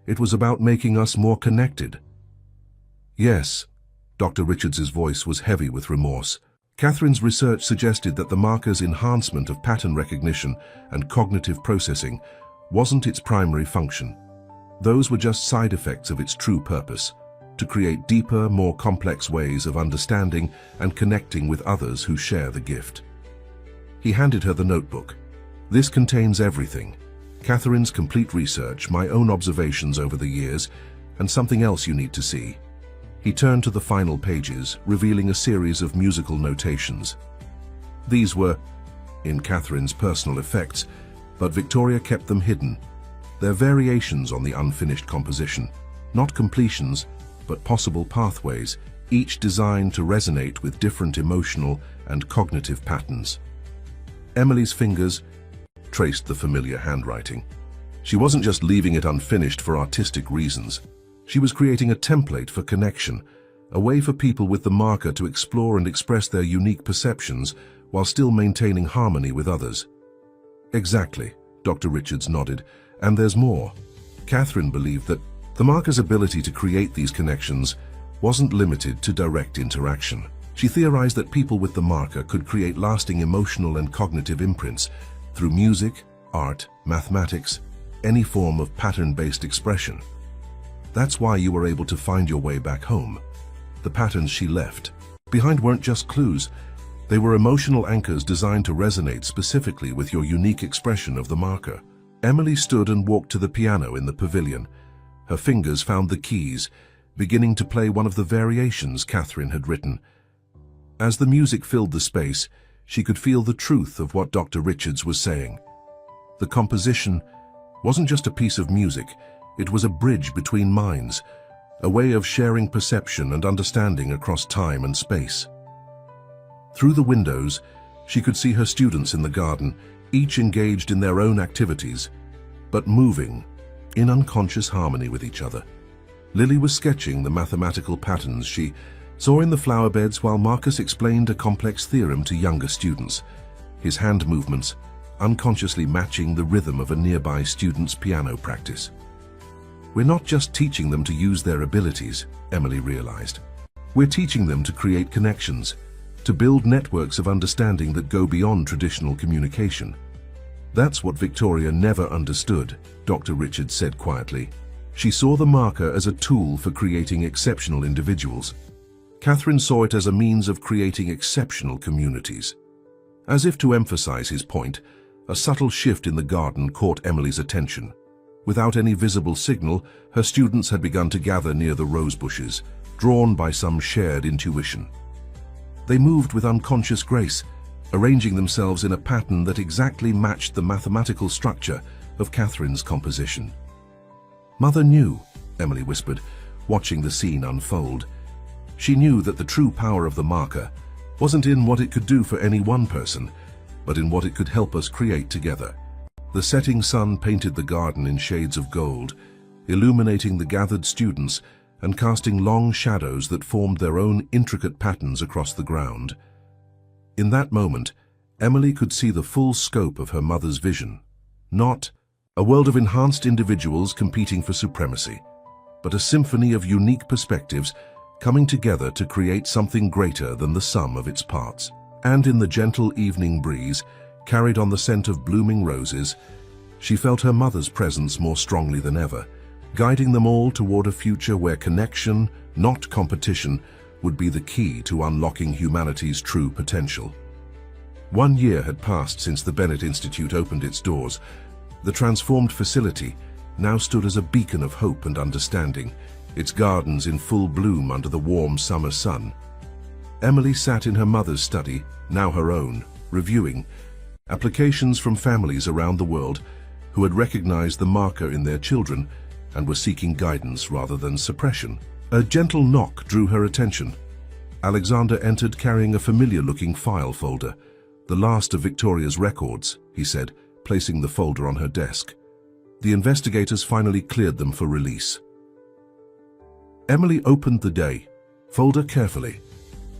it was about making us more connected." "Yes," Dr. Richards's voice was heavy with remorse. Catherine's research suggested that the marker's enhancement of pattern recognition and cognitive processing wasn't its primary function. Those were just side effects of its true purpose: to create deeper, more complex ways of understanding and connecting with others who share the gift. He handed her the notebook. "This contains everything: Catherine's complete research, my own observations over the years, and something else you need to see." He turned to the final pages, revealing a series of musical notations. These were, in Catherine's personal effects, but Victoria kept them hidden. They're variations on the unfinished composition, not completions, but possible pathways, each designed to resonate with different emotional and cognitive patterns. Emily's fingers traced the familiar handwriting. She wasn't just leaving it unfinished for artistic reasons. She was creating a template for connection, a way for people with the marker to explore and express their unique perceptions while still maintaining harmony with others. "Exactly," Dr. Richards nodded, "and there's more." Catherine believed that the marker's ability to create these connections wasn't limited to direct interaction. She theorized that people with the marker could create lasting emotional and cognitive imprints through music, art, mathematics, any form of pattern-based expression. That's why you were able to find your way back home. The patterns she left behind weren't just clues. They were emotional anchors designed to resonate specifically with your unique expression of the marker. Emily stood and walked to the piano in the pavilion. Her fingers found the keys, beginning to play one of the variations Catherine had written. As the music filled the space, she could feel the truth of what Dr. Richards was saying. The composition wasn't just a piece of music, it was a bridge between minds, a way of sharing perception and understanding across time and space. Through the windows, she could see her students in the garden, each engaged in their own activities, but moving in unconscious harmony with each other. Lily was sketching the mathematical patterns she saw in the flower beds while Marcus explained a complex theorem to younger students, his hand movements unconsciously matching the rhythm of a nearby student's piano practice. "We're not just teaching them to use their abilities," Emily realized. "We're teaching them to create connections, to build networks of understanding that go beyond traditional communication." "That's what Victoria never understood," Dr. Richards said quietly. "She saw the marker as a tool for creating exceptional individuals. Catherine saw it as a means of creating exceptional communities." As if to emphasize his point, a subtle shift in the garden caught Emily's attention. Without any visible signal, her students had begun to gather near the rose bushes, drawn by some shared intuition. They moved with unconscious grace, arranging themselves in a pattern that exactly matched the mathematical structure of Catherine's composition. "Mother knew," Emily whispered, watching the scene unfold. She knew that the true power of the marker wasn't in what it could do for any one person, but in what it could help us create together. The setting sun painted the garden in shades of gold, illuminating the gathered students and casting long shadows that formed their own intricate patterns across the ground. In that moment, Emily could see the full scope of her mother's vision. Not a world of enhanced individuals competing for supremacy, but a symphony of unique perspectives coming together to create something greater than the sum of its parts. And in the gentle evening breeze, carried on the scent of blooming roses, she felt her mother's presence more strongly than ever, guiding them all toward a future where connection, not competition, would be the key to unlocking humanity's true potential. 1 year had passed since the Bennett Institute opened its doors. The transformed facility now stood as a beacon of hope and understanding, its gardens in full bloom under the warm summer sun. Emily sat in her mother's study, now her own, reviewing applications from families around the world who had recognized the marker in their children and were seeking guidance rather than suppression. A gentle knock drew her attention. Alexander entered carrying a familiar-looking file folder. "The last of Victoria's records," he said, placing the folder on her desk. The investigators finally cleared them for release. Emily opened the folder carefully,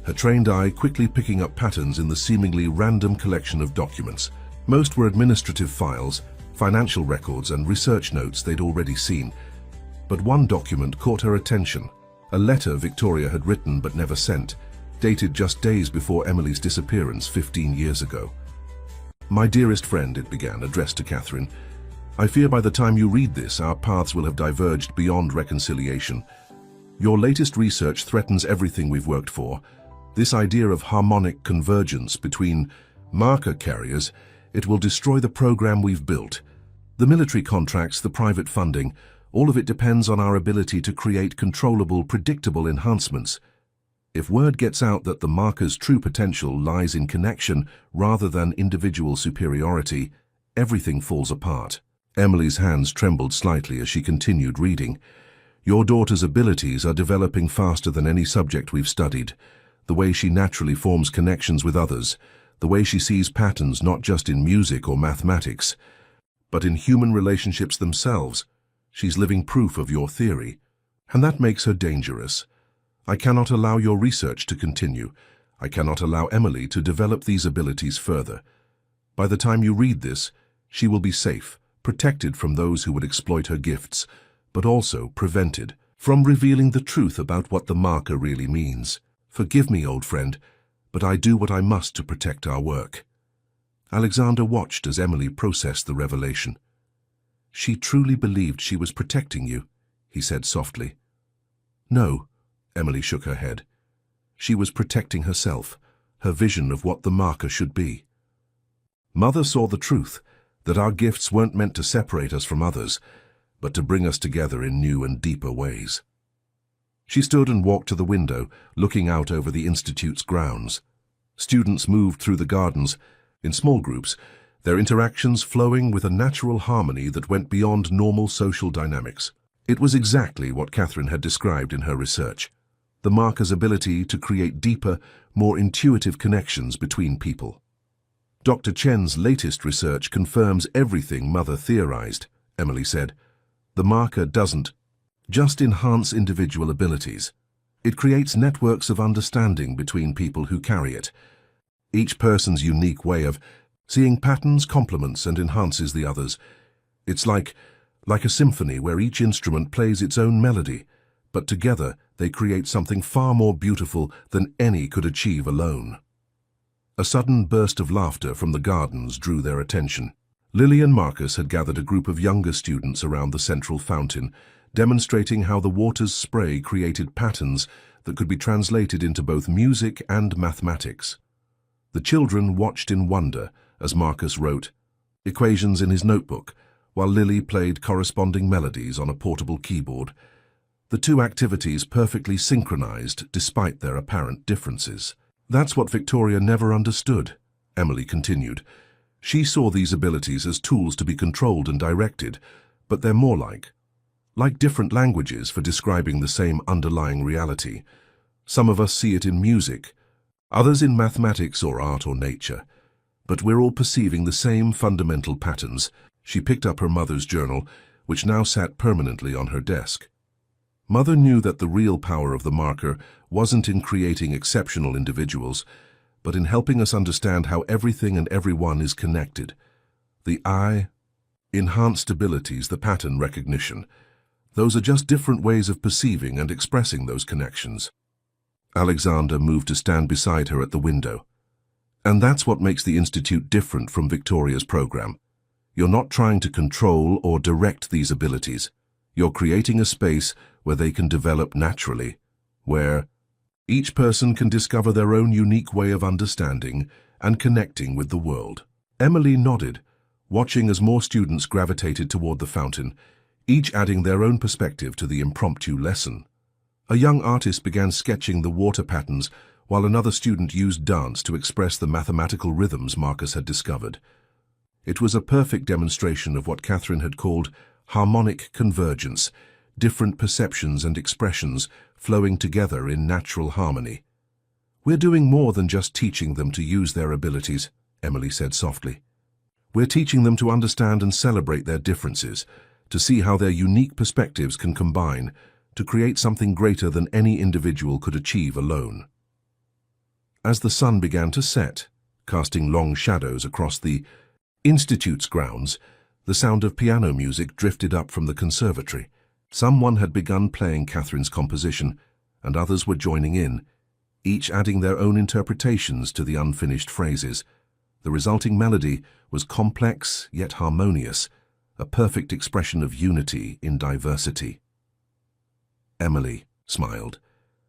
her trained eye quickly picking up patterns in the seemingly random collection of documents. Most were administrative files, financial records, and research notes they'd already seen. But one document caught her attention, a letter Victoria had written but never sent, dated just days before Emily's disappearance 15 years ago. "My dearest friend," it began, addressed to Catherine, "I fear by the time you read this, our paths will have diverged beyond reconciliation. Your latest research threatens everything we've worked for. This idea of harmonic convergence between marker carriers, it will destroy the program we've built. The military contracts, the private funding, all of it depends on our ability to create controllable, predictable enhancements. If word gets out that the marker's true potential lies in connection rather than individual superiority, everything falls apart." Emily's hands trembled slightly as she continued reading. "Your daughter's abilities are developing faster than any subject we've studied. The way she naturally forms connections with others, the way she sees patterns not just in music or mathematics, but in human relationships themselves. She's living proof of your theory, and that makes her dangerous. I cannot allow your research to continue. I cannot allow Emily to develop these abilities further. By the time you read this, she will be safe, protected from those who would exploit her gifts, but also prevented from revealing the truth about what the marker really means. Forgive me, old friend, but I do what I must to protect our work." Alexander watched as Emily processed the revelation. "She truly believed she was protecting you," he said softly. "No," Emily shook her head. "She was protecting herself, her vision of what the marker should be. Mother saw the truth, that our gifts weren't meant to separate us from others, but to bring us together in new and deeper ways." She stood and walked to the window, looking out over the Institute's grounds. Students moved through the gardens, in small groups, their interactions flowing with a natural harmony that went beyond normal social dynamics. It was exactly what Catherine had described in her research, the marker's ability to create deeper, more intuitive connections between people. "Dr. Chen's latest research confirms everything Mother theorized," Emily said. "The marker doesn't just enhance individual abilities. It creates networks of understanding between people who carry it. Each person's unique way of seeing patterns complements and enhances the others. It's like a symphony where each instrument plays its own melody, but together they create something far more beautiful than any could achieve alone." A sudden burst of laughter from the gardens drew their attention. Lily and Marcus had gathered a group of younger students around the central fountain, demonstrating how the water's spray created patterns that could be translated into both music and mathematics. The children watched in wonder as Marcus wrote equations in his notebook, while Lily played corresponding melodies on a portable keyboard. The two activities perfectly synchronized despite their apparent differences. That's what Victoria never understood, Emily continued. She saw these abilities as tools to be controlled and directed, but they're more like different languages for describing the same underlying reality. Some of us see it in music, others in mathematics or art or nature, but we're all perceiving the same fundamental patterns. She picked up her mother's journal, which now sat permanently on her desk. Mother knew that the real power of the marker wasn't in creating exceptional individuals, but in helping us understand how everything and everyone is connected. The eye, enhanced abilities, the pattern recognition. Those are just different ways of perceiving and expressing those connections. Alexander moved to stand beside her at the window. And that's what makes the Institute different from Victoria's program. You're not trying to control or direct these abilities. You're creating a space where they can develop naturally, where each person can discover their own unique way of understanding and connecting with the world. Emily nodded, watching as more students gravitated toward the fountain, each adding their own perspective to the impromptu lesson. A young artist began sketching the water patterns, while another student used dance to express the mathematical rhythms Marcus had discovered. It was a perfect demonstration of what Catherine had called harmonic convergence, different perceptions and expressions flowing together in natural harmony. "We're doing more than just teaching them to use their abilities," Emily said softly. "We're teaching them to understand and celebrate their differences, to see how their unique perspectives can combine, to create something greater than any individual could achieve alone." As the sun began to set, casting long shadows across the Institute's grounds, the sound of piano music drifted up from the conservatory. Someone had begun playing Catherine's composition, and others were joining in, each adding their own interpretations to the unfinished phrases. The resulting melody was complex yet harmonious, a perfect expression of unity in diversity. Emily smiled,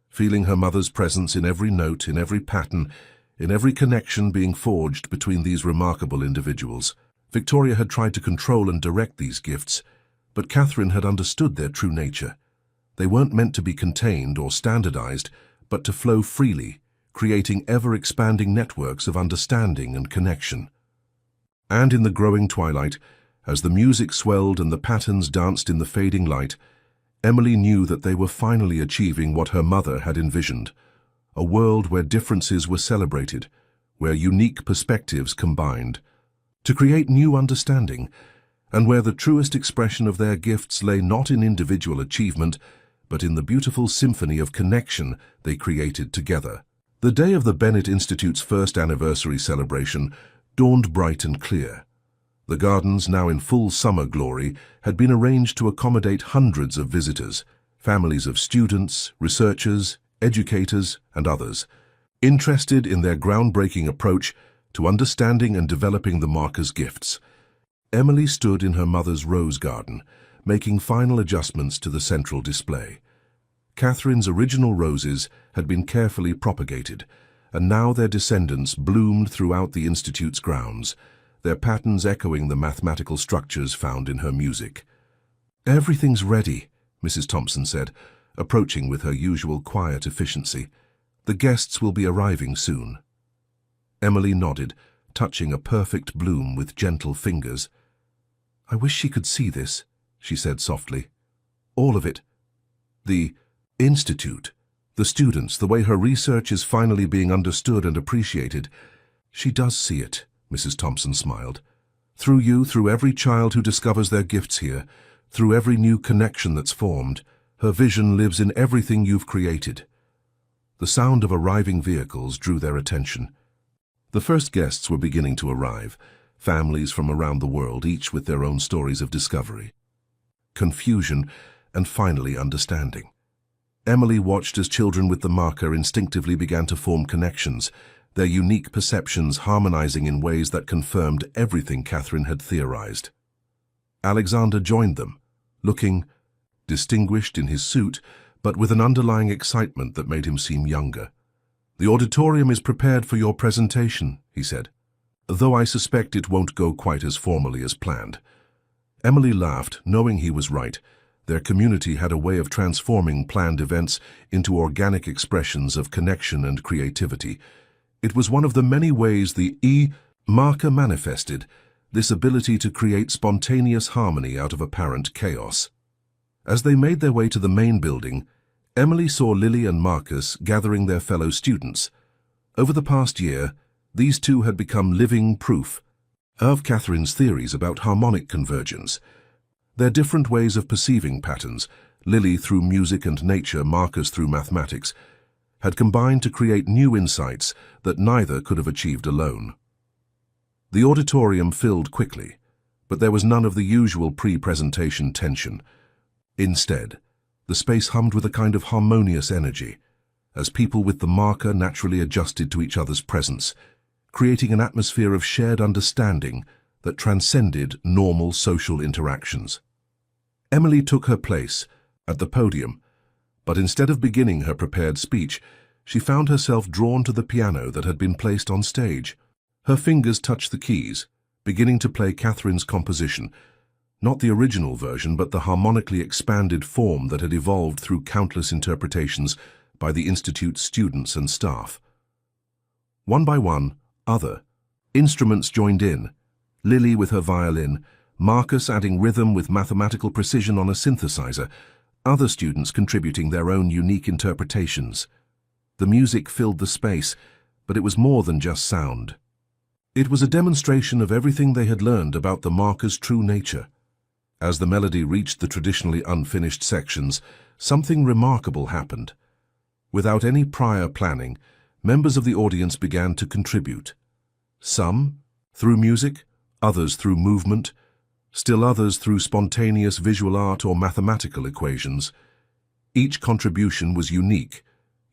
feeling her mother's presence in every note, in every pattern, in every connection being forged between these remarkable individuals. Victoria had tried to control and direct these gifts, but Catherine had understood their true nature. They weren't meant to be contained or standardized, but to flow freely, creating ever-expanding networks of understanding and connection. And in the growing twilight, as the music swelled and the patterns danced in the fading light, Emily knew that they were finally achieving what her mother had envisioned, a world where differences were celebrated, where unique perspectives combined, to create new understanding, and where the truest expression of their gifts lay not in individual achievement, but in the beautiful symphony of connection they created together. The day of the Bennett Institute's first anniversary celebration dawned bright and clear. The gardens, now in full summer glory, had been arranged to accommodate hundreds of visitors, families of students, researchers, educators, and others, interested in their groundbreaking approach to understanding and developing the marker's gifts. Emily stood in her mother's rose garden, making final adjustments to the central display. Catherine's original roses had been carefully propagated, and now their descendants bloomed throughout the Institute's grounds, their patterns echoing the mathematical structures found in her music. "Everything's ready," Mrs. Thompson said, approaching with her usual quiet efficiency. "The guests will be arriving soon." Emily nodded, touching a perfect bloom with gentle fingers. "I wish she could see this," she said softly. "All of it. The Institute, the students, the way her research is finally being understood and appreciated. She does see it," Mrs. Thompson smiled. "Through you, through every child who discovers their gifts here, through every new connection that's formed, her vision lives in everything you've created." The sound of arriving vehicles drew their attention. The first guests were beginning to arrive, families from around the world, each with their own stories of discovery, confusion, and finally understanding. Emily watched as children with the marker instinctively began to form connections, their unique perceptions harmonizing in ways that confirmed everything Catherine had theorized. Alexander joined them, looking distinguished in his suit, but with an underlying excitement that made him seem younger. "The auditorium is prepared for your presentation," he said, "though I suspect it won't go quite as formally as planned." Emily laughed, knowing he was right. Their community had a way of transforming planned events into organic expressions of connection and creativity. It was one of the many ways the marker manifested, this ability to create spontaneous harmony out of apparent chaos. As they made their way to the main building, Emily saw Lily and Marcus gathering their fellow students. Over the past year, these two had become living proof of Catherine's theories about harmonic convergence. Their different ways of perceiving patterns, Lily through music and nature, Marcus through mathematics, had combined to create new insights that neither could have achieved alone. The auditorium filled quickly, but there was none of the usual pre-presentation tension. Instead, the space hummed with a kind of harmonious energy, as people with the marker naturally adjusted to each other's presence, creating an atmosphere of shared understanding that transcended normal social interactions. Emily took her place at the podium, but instead of beginning her prepared speech, she found herself drawn to the piano that had been placed on stage. Her fingers touched the keys, beginning to play Catherine's composition, not the original version, but the harmonically expanded form that had evolved through countless interpretations by the Institute's students and staff. One by one, other instruments joined in, Lily with her violin, Marcus adding rhythm with mathematical precision on a synthesizer, other students contributing their own unique interpretations. The music filled the space, but it was more than just sound. It was a demonstration of everything they had learned about the marker's true nature. As the melody reached the traditionally unfinished sections, something remarkable happened. Without any prior planning, members of the audience began to contribute. Some through music, others through movement, still others through spontaneous visual art or mathematical equations. Each contribution was unique,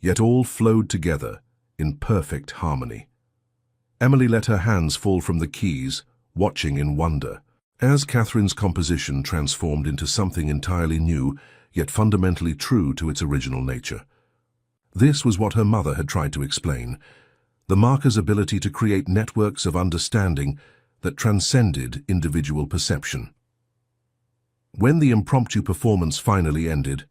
yet all flowed together in perfect harmony. Emily let her hands fall from the keys, watching in wonder, as Catherine's composition transformed into something entirely new, yet fundamentally true to its original nature. This was what her mother had tried to explain, the marker's ability to create networks of understanding that transcended individual perception. When the impromptu performance finally ended,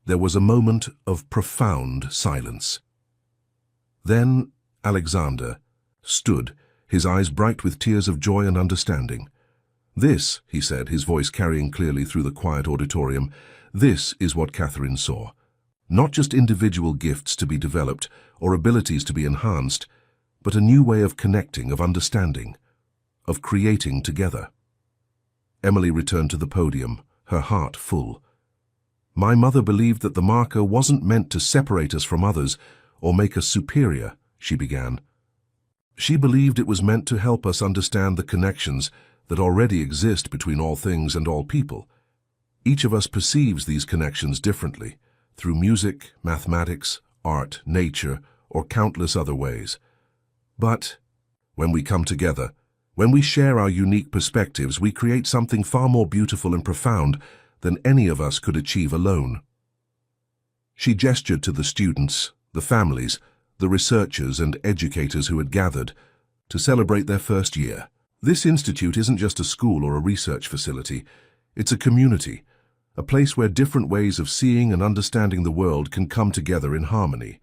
there was a moment of profound silence. Then Alexander stood, his eyes bright with tears of joy and understanding. "This," he said, his voice carrying clearly through the quiet auditorium, "this is what Catherine saw. Not just individual gifts to be developed or abilities to be enhanced, but a new way of connecting, of understanding, of creating together." Emily returned to the podium, her heart full. "My mother believed that the marker wasn't meant to separate us from others or make us superior," she began. "She believed it was meant to help us understand the connections that already exist between all things and all people. Each of us perceives these connections differently, through music, mathematics, art, nature, or countless other ways. But when we come together, when we share our unique perspectives, we create something far more beautiful and profound than any of us could achieve alone." She gestured to the students, the families, the researchers and educators who had gathered to celebrate their first year. "This institute isn't just a school or a research facility. It's a community, a place where different ways of seeing and understanding the world can come together in harmony.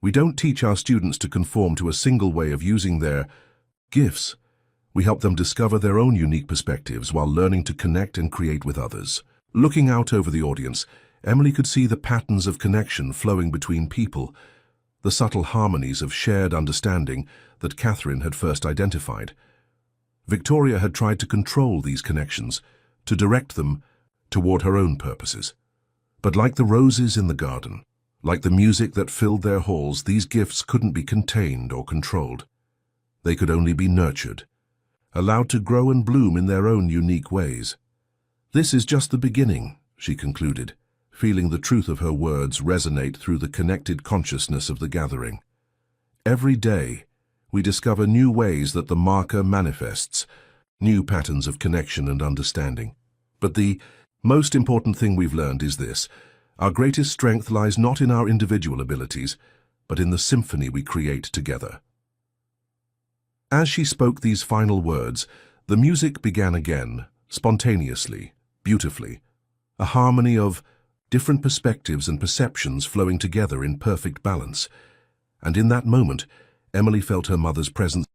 We don't teach our students to conform to a single way of using their gifts. We help them discover their own unique perspectives while learning to connect and create with others." Looking out over the audience, Emily could see the patterns of connection flowing between people, the subtle harmonies of shared understanding that Catherine had first identified. Victoria had tried to control these connections, to direct them toward her own purposes. But like the roses in the garden, like the music that filled their halls, these gifts couldn't be contained or controlled. They could only be nurtured, allowed to grow and bloom in their own unique ways. "This is just the beginning," she concluded, feeling the truth of her words resonate through the connected consciousness of the gathering. Every day, we discover new ways that the marker manifests, new patterns of connection and understanding. But the most important thing we've learned is this: our greatest strength lies not in our individual abilities, but in the symphony we create together." As she spoke these final words, the music began again, spontaneously, beautifully, a harmony of different perspectives and perceptions flowing together in perfect balance. And in that moment, Emily felt her mother's presence